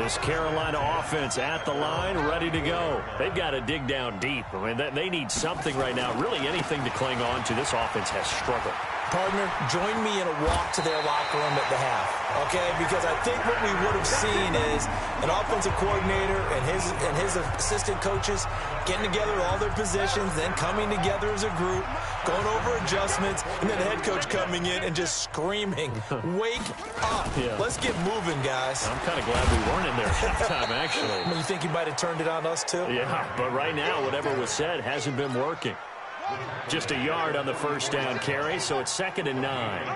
This Carolina offense at the line, ready to go. They've got to dig down deep. I mean, they need something right now, really anything to cling on to. This offense has struggled. Partner, join me in a walk to their locker room at the half, okay? Because I think what we would have seen is an offensive coordinator and his assistant coaches getting together all their positions, then coming together as a group, going over adjustments, and then the head coach coming in and just screaming, wake up. Yeah. Let's get moving, guys. I'm kind of glad we weren't in there at halftime, actually. You think he might have turned it on us, too? Yeah, but right now, whatever was said hasn't been working. Just a yard on the first down carry, so it's 2nd and 9.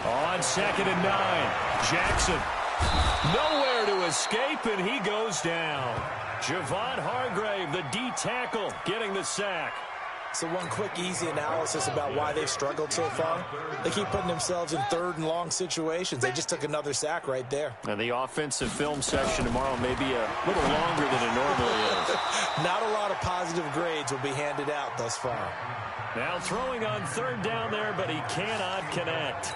On 2nd and 9, Jackson. Nowhere to escape, and he goes down. Javon Hargrave, the D tackle, getting the sack. So one quick, easy analysis about why they've struggled so far. They keep putting themselves in 3rd and long situations. They just took another sack right there. And the offensive film session tomorrow may be a little longer than it normally is. Not a lot of positive grades will be handed out thus far. Now throwing on 3rd down there, but he cannot connect.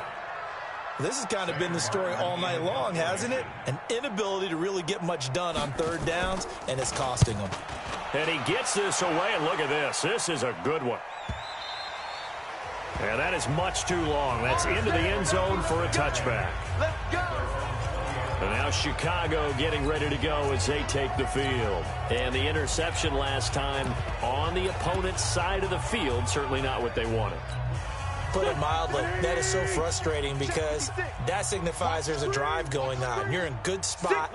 This has kind of been the story all night long, hasn't it? An inability to really get much done on 3rd downs, and it's costing them. And he gets this away, and look at this. This is a good one. And that is much too long. That's into the end zone for a touchback. And now Chicago getting ready to go as they take the field. And the interception last time on the opponent's side of the field, certainly not what they wanted. Put it mildly, that is so frustrating because that signifies there's a drive going on. You're in good spot,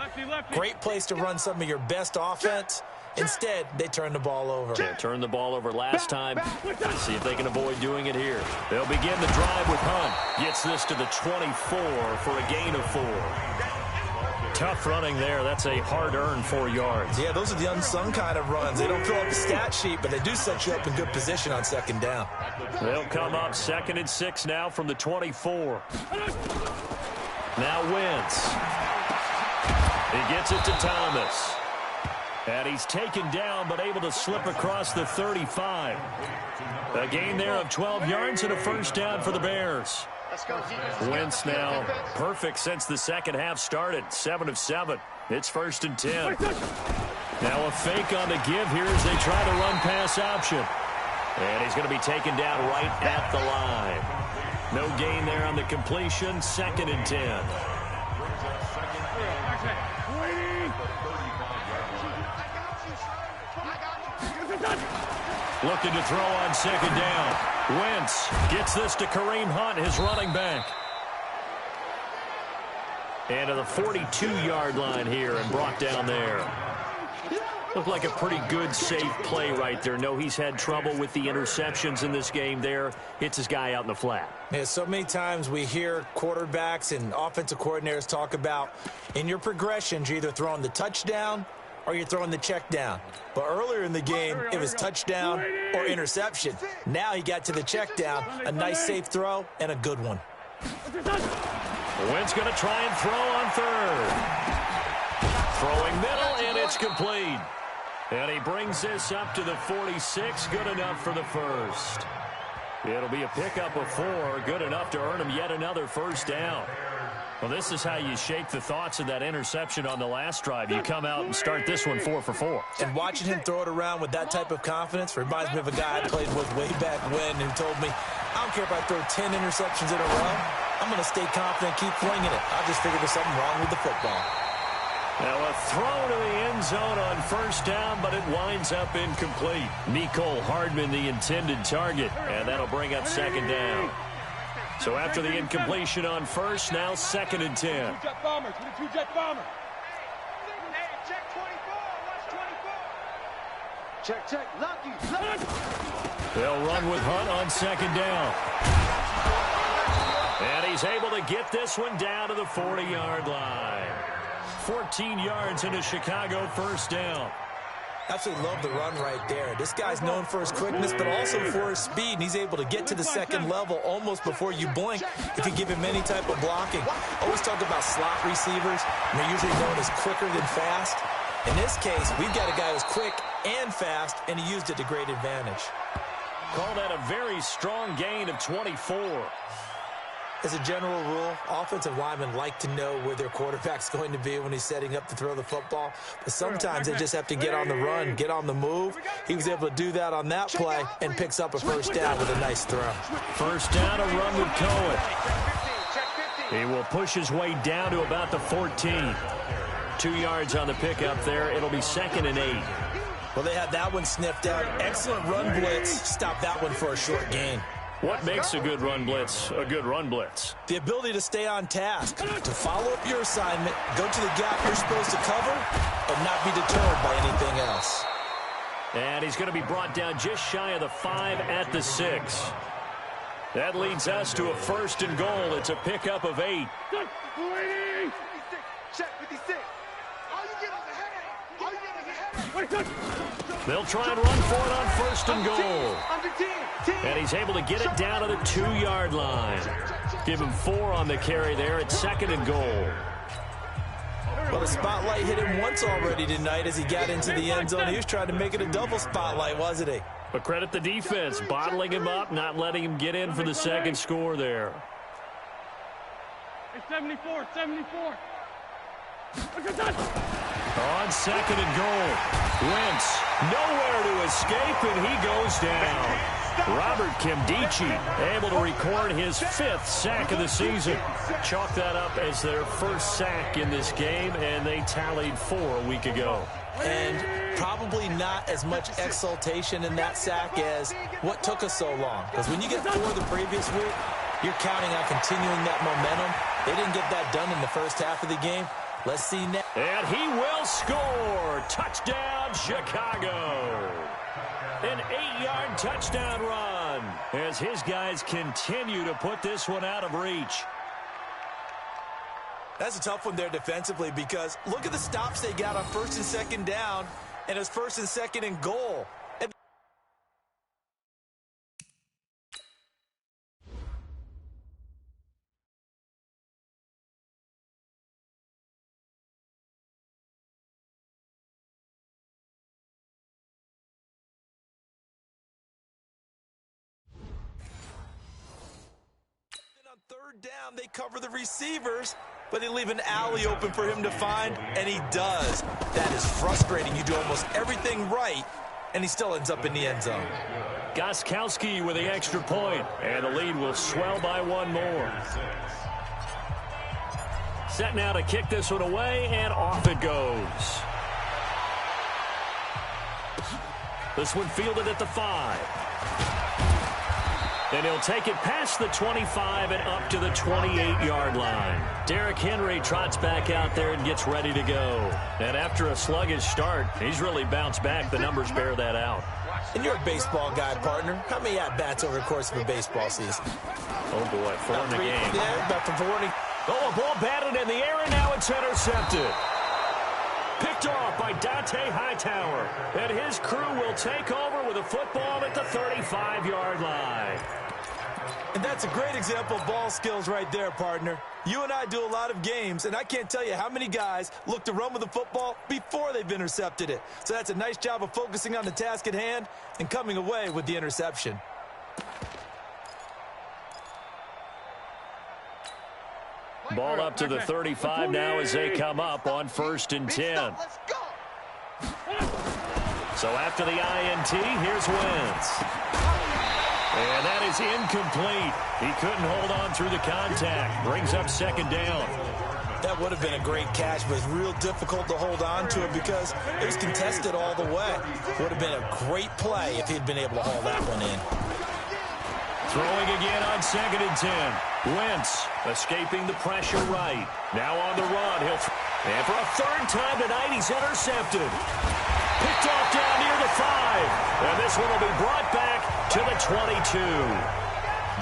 great place to run some of your best offense. Instead, they turn the ball over. Yeah, turned the ball over last time. Let's see if they can avoid doing it here. They'll begin the drive with Hunt. Gets this to the 24 for a gain of 4. Tough running there. That's a hard-earned 4 yards. Yeah, those are the unsung kind of runs. They don't fill up the stat sheet, but they do set you up in good position on 2nd down. They'll come up 2nd and 6 now from the 24. Now Wentz. He gets it to Thomas. And he's taken down, but able to slip across the 35. A gain there of 12 yards and a first down for the Bears. Wentz now perfect since the second half started. 7 of 7. It's 1st and 10. Now a fake on the give here as they try to run pass option. And he's going to be taken down right at the line. No gain there on the completion. 2nd and 10. Looking to throw on second down. Wentz gets this to Kareem Hunt, his running back. And to the 42-yard line here and brought down there. Looked like a pretty good, safe play right there. No, he's had trouble with the interceptions in this game there. Hits his guy out in the flat. Yeah, so many times we hear quarterbacks and offensive coordinators talk about in your progressions, you're either throwing the touchdown or you're throwing the check down. But earlier in the game, it was touchdown or interception. Now he got to the check down, a nice safe throw, and a good one. Wentz going to try and throw on third. Throwing middle, and it's complete. And he brings this up to the 46, good enough for the first. It'll be a pickup of 4, good enough to earn him yet another first down. Well, this is how you shake the thoughts of that interception on the last drive. You come out and start this one 4 for 4. And watching him throw it around with that type of confidence reminds me of a guy I played with way back when who told me, I don't care if I throw 10 interceptions in a row. I'm going to stay confident, keep flinging it. I just figured there's something wrong with the football. Now a throw to the end zone on first down, but it winds up incomplete. Mecole Hardman, the intended target, and that'll bring up second down. So after the incompletion on first, now 2nd and 10. Jet bombers, 22 jet bomber. Hey, check 24, watch 24. Check, lucky. They'll run with Hunt on second down. And he's able to get this one down to the 40-yard line. 14 yards into Chicago first down. Absolutely love the run right there. This guy's known for his quickness, but also for his speed, and he's able to get to the second level almost before you blink if you give him any type of blocking. Always talk about slot receivers, and they're usually known as quicker than fast. In this case, we've got a guy who's quick and fast, and he used it to great advantage. Call that a very strong gain of 24. As a general rule, offensive linemen like to know where their quarterback's going to be when he's setting up to throw the football. But sometimes they just have to get on the run, get on the move. He was able to do that on that play and picks up a first down with a nice throw. First down, a run with Cohen. He will push his way down to about the 14. 2 yards on the pickup there. It'll be 2nd and 8. Well, they had that one sniffed out. Excellent run blitz. Stop that one for a short gain. What makes a good run blitz a good run blitz? The ability to stay on task, to follow up your assignment, go to the gap you're supposed to cover, and not be deterred by anything else. And he's going to be brought down just shy of the 5 at the 6. That leads us to a 1st and goal. It's a pickup of 8. Check 56. All you get is a headache. All you get is a headache. They'll try and run for it on 1st and goal. Under 10. And he's able to get it down to the 2-yard line. Give him 4 on the carry there at 2nd and goal. Well, the spotlight hit him once already tonight as he got into the end zone. He was trying to make it a double spotlight, wasn't he? But credit the defense, bottling him up, not letting him get in for the second score there. It's 74, 74. On 2nd and goal. Wentz nowhere to escape, and he goes down. Robert Nkemdiche able to record his 5th sack of the season. Chalk that up as their first sack in this game, and they tallied 4 a week ago. And probably not as much exultation in that sack as what took us so long. Because when you get 4 the previous week, you're counting on continuing that momentum. They didn't get that done in the first half of the game. Let's see now. And he will score. Touchdown, Chicago. An 8-yard touchdown run as his guys continue to put this one out of reach. That's a tough one there defensively because look at the stops they got on 1st and 2nd down, and it's 1st and 2nd and goal. On 3rd down, they cover the receivers, but they leave an alley open for him to find, and he does. That is frustrating. You do almost everything right, and he still ends up in the end zone. Gostkowski with the extra point, and the lead will swell by 1 more. Set now to kick this one away, and off it goes. This one fielded at the 5. And he'll take it past the 25 and up to the 28-yard line. Derrick Henry trots back out there and gets ready to go. And after a sluggish start, he's really bounced back. The numbers bear that out. And you're a baseball guy, partner. How many at-bats over the course of a baseball season? Oh, boy, 4 in the game. Yeah, about 40. Oh, a ball batted in the air, and now it's intercepted. Picked off by Dante Hightower. And his crew will take over with a football at the 35-yard line. And that's a great example of ball skills right there, partner. You and I do a lot of games, and I can't tell you how many guys look to run with the football before they've intercepted it. So that's a nice job of focusing on the task at hand and coming away with the interception. Ball up to the 35 now as they come up on 1st and 10. So after the INT, here's Wentz. And that is incomplete. He couldn't hold on through the contact. Brings up 2nd down. That would have been a great catch, but it's real difficult to hold on to it because it was contested all the way. Would have been a great play if he'd been able to haul that one in. Throwing again on 2nd and 10. Wentz escaping the pressure right. Now on the run. And for a 3rd time tonight, he's intercepted. Picked off down near the 5. And this one will be brought back to the 22.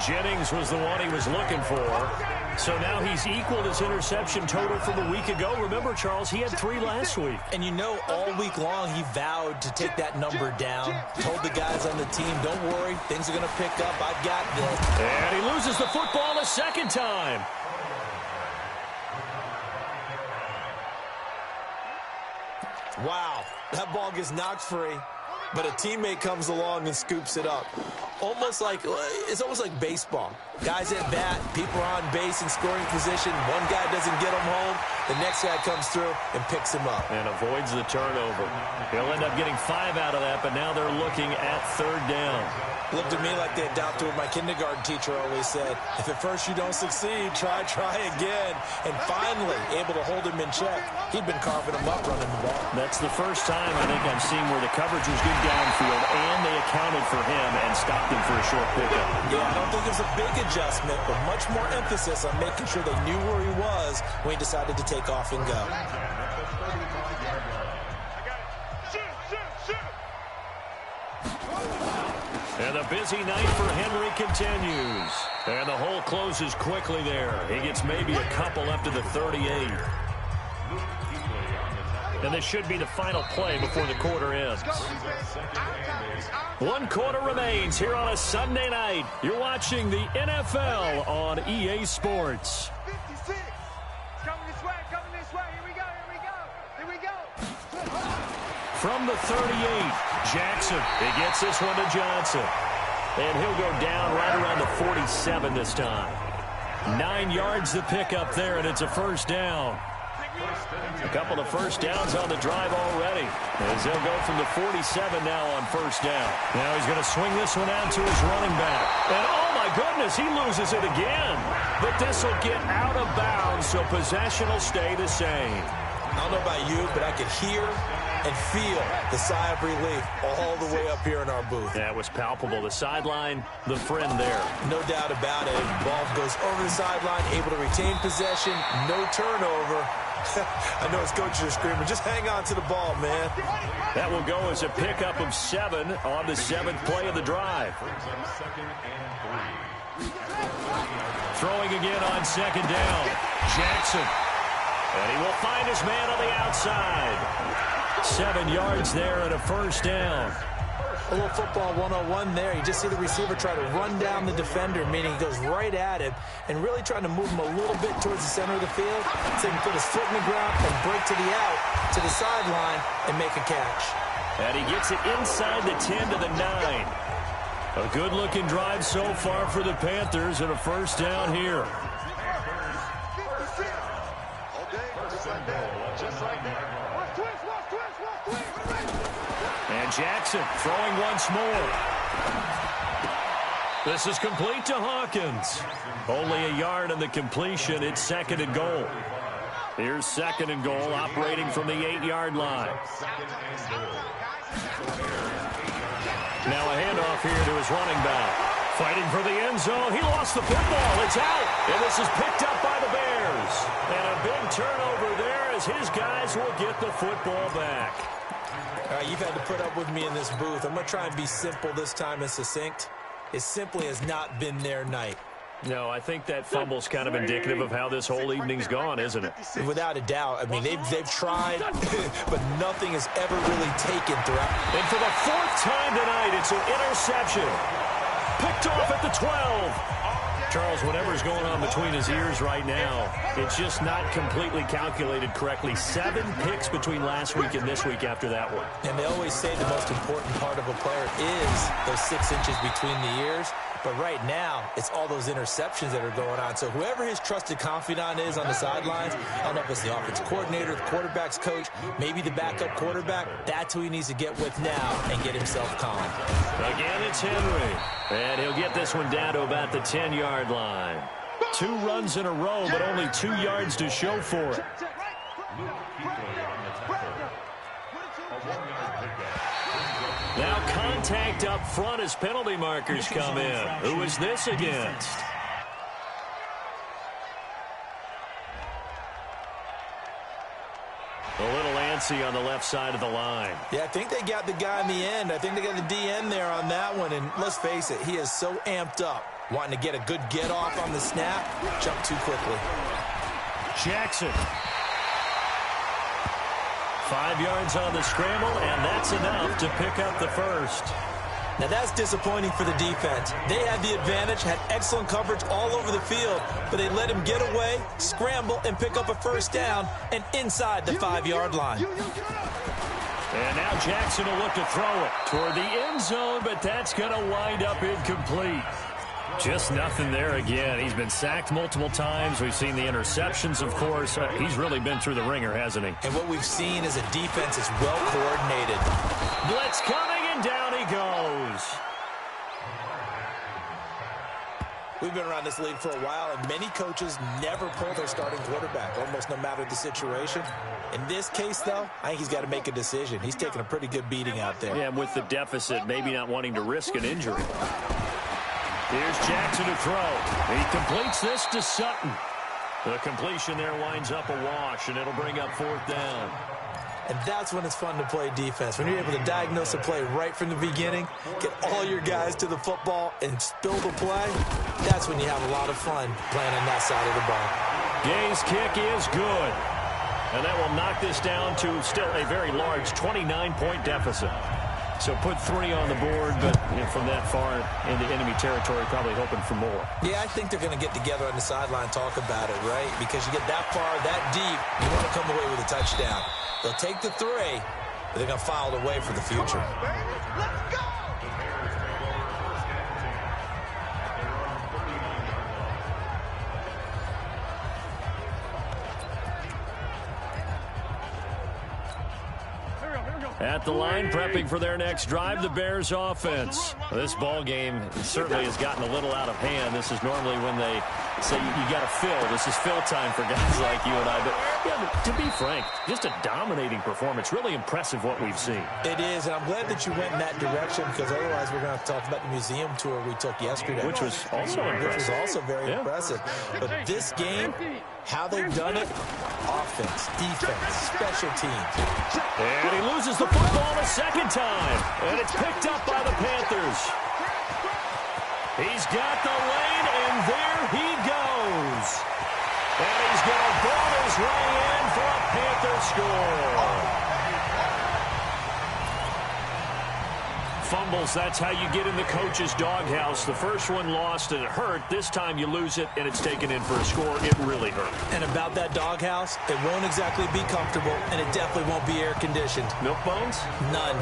Jennings was the one he was looking for. So now he's equaled his interception total from a week ago. Remember, Charles, he had 3 last week. And you know, all week long he vowed to take that number down. Told the guys on the team, don't worry, things are going to pick up. I've got this. And he loses the football a 2nd time. Wow, that ball gets knocked free, but a teammate comes along and scoops it up. It's almost like baseball. Guys at bat, people are on base in scoring position. One guy doesn't get him home. The next guy comes through and picks him up. And avoids the turnover. He'll end up getting 5 out of that, but now they're looking at 3rd down. Looked at me like they adopted what my kindergarten teacher always said. If at first you don't succeed, try again. And finally, able to hold him in check. He'd been carving him up running the ball. That's the first time I think I've seen where the coverage was good downfield and they accounted for him and stopped him for a short pickup. Yeah, I don't think it was a big adjustment, but much more emphasis on making sure they knew where he was when he decided to take off and go. And the busy night for Henry continues. And the hole closes quickly there. He gets maybe a couple up to the 38. And this should be the final play before the quarter ends. 1 quarter remains here on a Sunday night. You're watching the NFL on EA Sports. 56. Coming this way, here we go. From the 38, Jackson. He gets this one to Johnson. And he'll go down right around the 47 this time. 9 yards to pick up there, and it's a 1st down. A couple of 1st downs on the drive already. As they'll go from the 47 now on 1st down. Now he's going to swing this one out to his running back. And oh my goodness, he loses it again. But this will get out of bounds, so possession will stay the same. I don't know about you, but I could hear and feel the sigh of relief all the way up here in our booth. That was palpable. The sideline, the friend there. No doubt about it. Ball goes over the sideline, able to retain possession, no turnover. I know his coaches are screaming, just hang on to the ball, man. That will go as a pickup of 7 on the 7th play of the drive. Throwing again on 2nd down. Jackson. And he will find his man on the outside. 7 yards there and a 1st down. A little football 101 there. You just see the receiver try to run down the defender, meaning he goes right at him and really trying to move him a little bit towards the center of the field so he can put his foot in the ground and break to the out, to the sideline, and make a catch. And he gets it inside the 10 to the 9. A good-looking drive so far for the Panthers and a 1st down here. And Jackson throwing once more. This is complete to Hawkins. Only a yard on the completion. It's 2nd and goal. Here's 2nd and goal, operating from the 8-yard line. Now a handoff here to his running back. Fighting for the end zone. He lost the football. It's out. And this is picked up by the Bears. And a big turnover there as his guys will get the football back. All right, you've had to put up with me in this booth. I'm going to try and be simple this time and succinct. It simply has not been their night. No, I think that fumble's kind of indicative of how this whole evening's gone, isn't it? Without a doubt. I mean, they've tried, but nothing has ever really taken throughout. And for the 4th time tonight, it's an interception. Picked off at the 12. Charles, whatever's going on between his ears right now, it's just not completely calculated correctly. 7 picks between last week and this week after that one. And they always say the most important part of a player is those 6 inches between the ears. But right now, it's all those interceptions that are going on. So whoever his trusted confidant is on the sidelines, I don't know if it's the offensive coordinator, the quarterback's coach, maybe the backup quarterback, that's who he needs to get with now and get himself calm. Again, it's Henry. And he'll get this one down to about the 10-yard line. 2 runs in a row, but only 2 yards to show for it. Now contact up front as penalty markers come in. Who is this against? A little antsy on the left side of the line. Yeah, I think they got the guy in the end. I think they got the DN there on that one. And let's face it, he is so amped up, wanting to get a good get off on the snap, jump too quickly. Jackson. 5 yards on the scramble, and that's enough to pick up the first. Now that's disappointing for the defense. They had the advantage, had excellent coverage all over the field, but they let him get away, scramble, and pick up a first down, and inside the 5-yard line. And now Jackson will look to throw it toward the end zone, but that's going to wind up incomplete. Just nothing there again. He's been sacked multiple times. We've seen the interceptions, of course. He's really been through the ringer, hasn't he? And what we've seen is a defense that's well coordinated. Blitz coming, and down he goes. We've been around this league for a while, and many coaches never pull their starting quarterback, almost no matter the situation. In this case, though, I think he's got to make a decision. He's taking a pretty good beating out there. Yeah, and with the deficit, maybe not wanting to risk an injury. Here's Jackson to throw. He completes this to Sutton. The completion there winds up a wash, and it'll bring up 4th down. And that's when it's fun to play defense. When you're able to diagnose a play right from the beginning, get all your guys to the football, and spill the play, that's when you have a lot of fun playing on that side of the ball. Gay's kick is good. And that will knock this down to still a very large 29-point deficit. So put 3 on the board, but from that far into enemy territory, probably hoping for more. Yeah, I think they're going to get together on the sideline and talk about it, right? Because you get that far, that deep, you want to come away with a touchdown. They'll take the 3, but they're going to file it away for the future. Let's go! At the line, prepping for their next drive, the Bears offense. This ball game certainly has gotten a little out of hand. This is normally when they say you got to fill. This is fill time for guys like you and I. But yeah, to be frank, just a dominating performance. Really impressive what we've seen. It is, and I'm glad that you went in that direction, because otherwise we're going to have to talk about the museum tour we took yesterday. Which was also impressive. Which was also very impressive. But this game, how they've done it, offense, defense, special teams. And he loses the football a second time. And it's picked up by the Panthers. He's got the lane, and there he goes. And he's going to ball his way in for a Panther score. Fumbles, that's how you get in the coach's doghouse. The first one lost and it hurt. This time you lose it and it's taken in for a score. It really hurt. And about that doghouse, it won't exactly be comfortable, and it definitely won't be air-conditioned. Milk bones? None.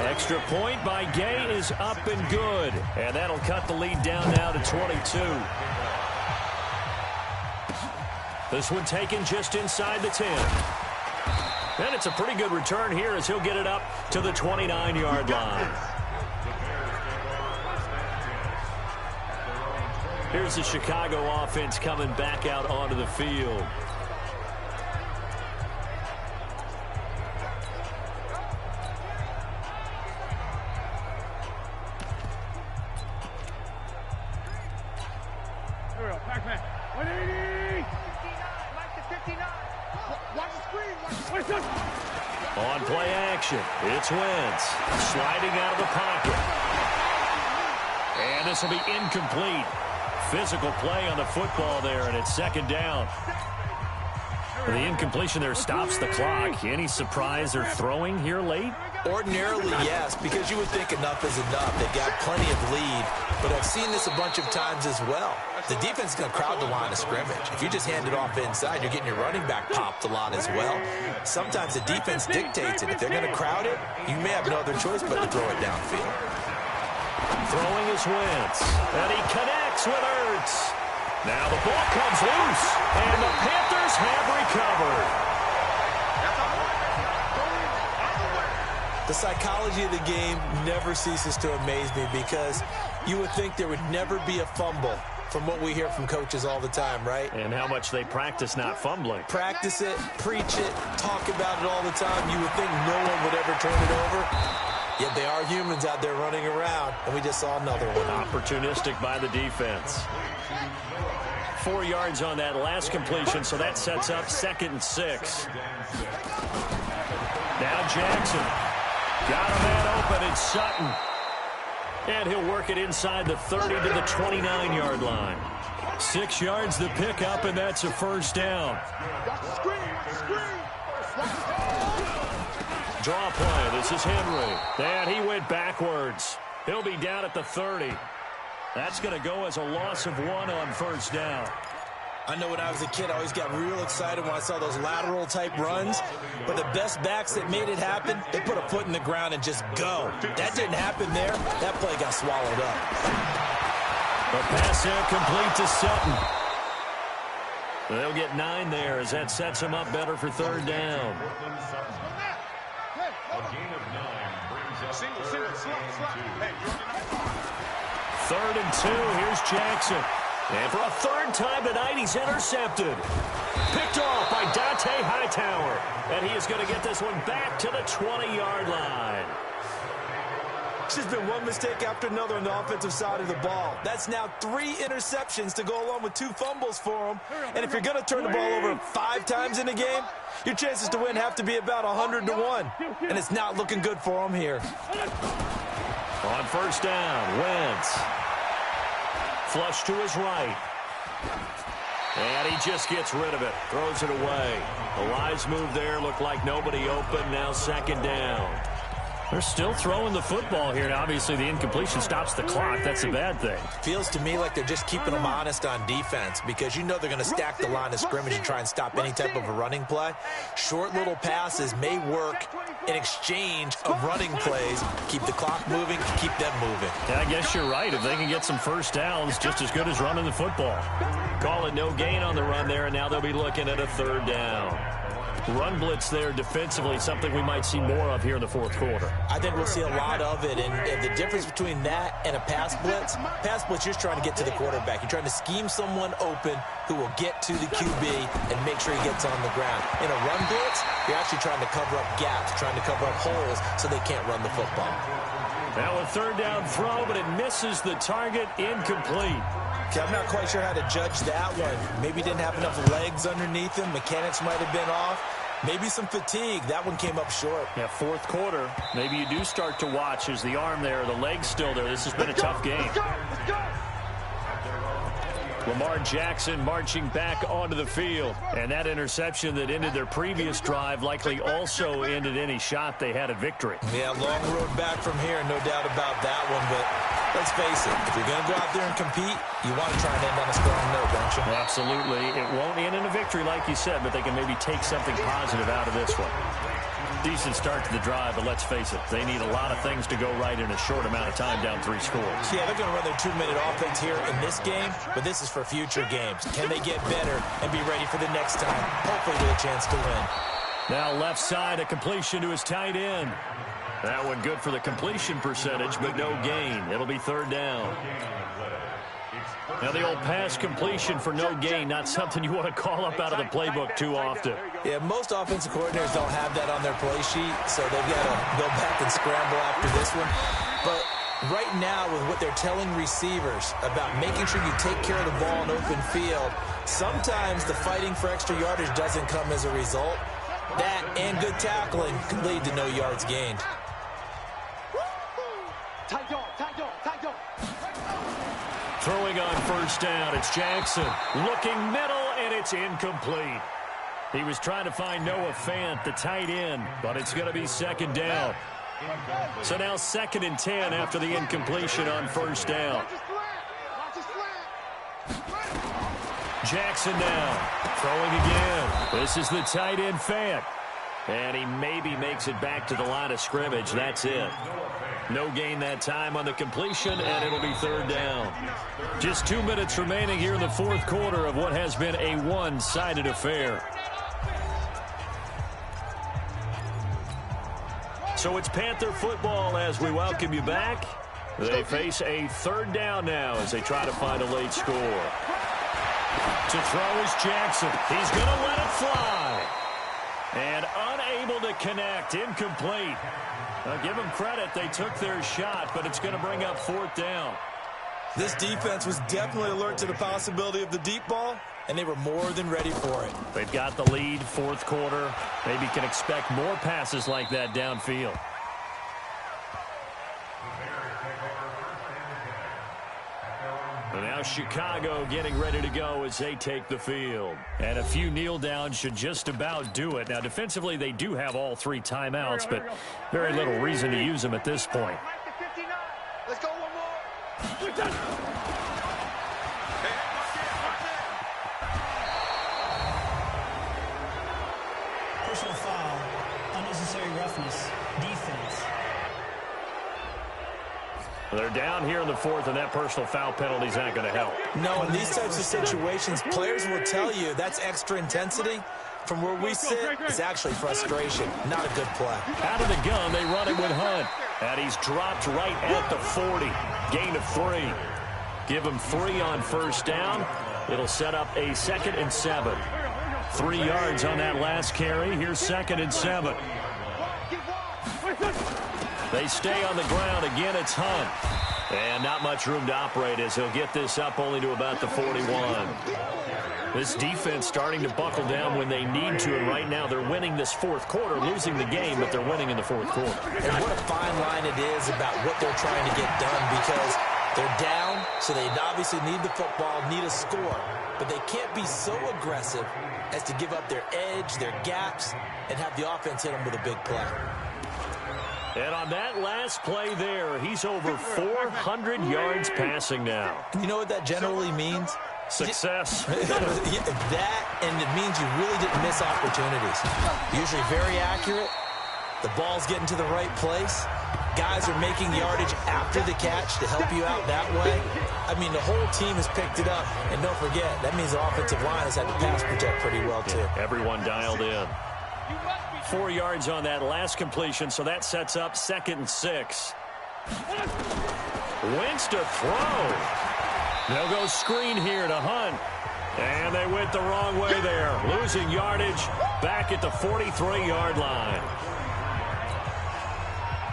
Extra point by Gay is up and good. And that'll cut the lead down now to 22. This one taken just inside the 10. And it's a pretty good return here as he'll get it up to the 29-yard line. Here's the Chicago offense coming back out onto the field. 180. Watch the screen. On play action, it's Wentz sliding out of the pocket. And this will be incomplete. Physical play on the football there, and it's second down. The incompletion there stops the clock. Any surprise they're throwing here late? Ordinarily, yes, because you would think enough is enough. They've got plenty of lead, but I've seen this a bunch of times as well. The defense is going to crowd the line of scrimmage. If you just hand it off inside, you're getting your running back popped a lot as well. Sometimes the defense dictates it. If they're going to crowd it, you may have no other choice but to throw it downfield. Throwing is Wentz, and he connects with Ertz. Now the ball comes loose, and the Panthers have recovered. The psychology of the game never ceases to amaze me because you would think there would never be a fumble from what we hear from coaches all the time, right? And how much they practice not fumbling. Practice it, preach it, talk about it all the time. You would think no one would ever turn it over. Yet they are humans out there running around, and we just saw another one. Opportunistic by the defense. 4 yards on that last completion, so that sets up 2nd and 6. Now Jackson. Got a man open, it's Sutton. And he'll work it inside the 30 to the 29-yard line. 6 yards the pickup, and that's a first down. Draw play, this is Henry. And he went backwards. He'll be down at the 30. That's going to go as a loss of 1 on first down. I know when I was a kid, I always got real excited when I saw those lateral-type runs. But the best backs that made it happen, they put a foot in the ground and just go. That didn't happen there. That play got swallowed up. The pass incomplete to Sutton. They'll get 9 there as that sets them up better for third down. A gain of 9 brings up Third and 2. Here's Jackson. And for a third time tonight, he's intercepted. Picked off by Dante Hightower. And he is going to get this one back to the 20-yard line. It's just been one mistake after another on the offensive side of the ball. That's now 3 interceptions to go along with 2 fumbles for him. And if you're going to turn the ball over 5 times in a game, your chances to win have to be about 100 to 1. And it's not looking good for him here. On first down, Wentz. Flush to his right. And he just gets rid of it. Throws it away. The wise move there. Looked like nobody open. Now second down. They're still throwing the football here. Now, obviously, the incompletion stops the clock. That's a bad thing. Feels to me like they're just keeping them honest on defense because you know they're going to stack the line of scrimmage and try and stop any type of a running play. Short little passes may work in exchange of running plays. Keep the clock moving, keep them moving. Yeah, I guess you're right. If they can get some first downs, just as good as running the football. Call it no gain on the run there, and now they'll be looking at a third down. Run blitz there defensively, something we might see more of here in the fourth quarter. I think we'll see a lot of it, and the difference between that and a pass blitz, you're just trying to get to the quarterback. You're trying to scheme someone open who will get to the QB and make sure he gets on the ground. In a run blitz, you're actually trying to cover up gaps, trying to cover up holes so they can't run the football. Now a third down throw, but it misses the target, incomplete. Okay, I'm not quite sure how to judge that one. Maybe didn't have enough legs underneath him. Mechanics might have been off. Maybe some fatigue. That one came up short. Yeah, fourth quarter. Maybe you do start to watch as the arm there, the leg's still there. This has been a tough game. Lamar Jackson marching back onto the field. And that interception that ended their previous drive likely also ended any shot they had at victory. Yeah, long road back from here, no doubt about that one. But let's face it, if you're going to go out there and compete, you want to try and end on a strong note, don't you? Absolutely. It won't end in a victory like you said, but they can maybe take something positive out of this one. Decent start to the drive, but let's face it, they need a lot of things to go right in a short amount of time, down 3 scores. Yeah, they're going to run their 2-minute offense here in this game, but this is for future games. Can they get better and be ready for the next time, hopefully with a chance to win? Now left side, a completion to his tight end. That one good for the completion percentage, but no gain. It'll be third down. Now the old pass completion for no gain, not something you want to call up out of the playbook too often. Yeah, most offensive coordinators don't have that on their play sheet, so they've got to go back and scramble after this one. But right now with what they're telling receivers about making sure you take care of the ball in open field, sometimes the fighting for extra yardage doesn't come as a result. That and good tackling could lead to no yards gained. Throwing on first down, it's Jackson. Looking middle, and it's incomplete. He was trying to find Noah Fant, the tight end, but it's going to be second down. So now 2nd and 10 after the incompletion on first down. Jackson now throwing again. This is the tight end Fant. And he maybe makes it back to the line of scrimmage. That's it. No gain that time on the completion, and it'll be 3rd down. Just 2 minutes remaining here in the 4th quarter of what has been a one-sided affair. So it's Panther football as we welcome you back. They face a 3rd down now as they try to find a late score. To throw is Jackson. He's going to let it fly. And unable to connect. Incomplete. I'll give them credit. They took their shot, but it's going to bring up 4th down. This defense was definitely alert to the possibility of the deep ball, and they were more than ready for it. They've got the lead, 4th quarter. Maybe can expect more passes like that downfield. And now Chicago getting ready to go as they take the field. And a few kneel downs should just about do it. Now, defensively, they do have all 3 timeouts, but very little reason to use them at this point. Let's go one more. We're done. Personal foul, unnecessary roughness, defense. They're down here in the 4th, and that personal foul penalty is not going to help. No, in these types of situations, players will tell you that's extra intensity. From where we sit, it's actually frustration, not a good play. Out of the gun, they run it with Hunt. And he's dropped right at the 40. Gain of 3. Give him 3 on first down. It'll set up a 2nd and 7. 3 yards on that last carry. Here's 2nd and 7. They stay on the ground. Again, it's Hunt. And not much room to operate as he'll get this up only to about the 41. This defense starting to buckle down when they need to, and right now they're winning this 4th quarter, losing the game, but they're winning in the 4th quarter. And what a fine line it is about what they're trying to get done, because they're down, so they obviously need the football, need a score, but they can't be so aggressive as to give up their edge, their gaps, and have the offense hit them with a big play. And on that last play there, he's over 400 yards passing now. You know what that generally means? Success. That, and it means you really didn't miss opportunities. Usually very accurate. The ball's getting to the right place. Guys are making yardage after the catch to help you out that way. I mean, the whole team has picked it up. And don't forget, that means the offensive line has had to pass protect pretty well, too. Yeah, everyone dialed in. 4 yards on that last completion, so that sets up 2nd and 6. Wentz to throw. They'll go screen here to Hunt. And they went the wrong way there. Losing yardage back at the 43-yard line.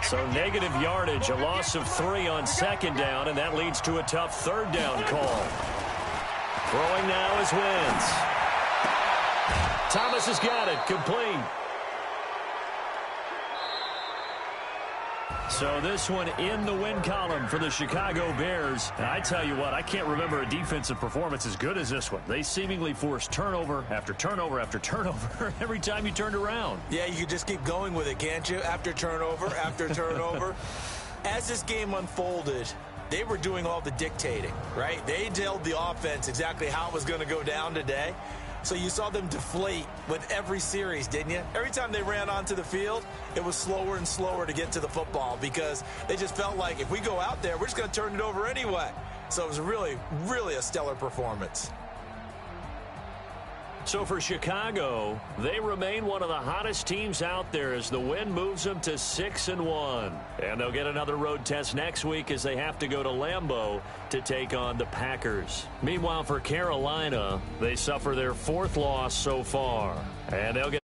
So negative yardage, a loss of 3 on 2nd down, and that leads to a tough 3rd down call. Throwing now is Wentz. Thomas has got it, complete. So this one in the win column for the Chicago Bears. And I tell you what, I can't remember a defensive performance as good as this one. They seemingly forced turnover after turnover after turnover every time you turned around. Yeah, you could just keep going with it, can't you? After turnover, after turnover. As this game unfolded, they were doing all the dictating, right? They told the offense exactly how it was going to go down today. So you saw them deflate with every series, didn't you? Every time they ran onto the field, it was slower and slower to get to the football because they just felt like if we go out there, we're just going to turn it over anyway. So it was really, really a stellar performance. So for Chicago, they remain one of the hottest teams out there as the win moves them to 6-1. And they'll get another road test next week as they have to go to Lambeau to take on the Packers. Meanwhile, for Carolina, they suffer their 4th loss so far. And they'll get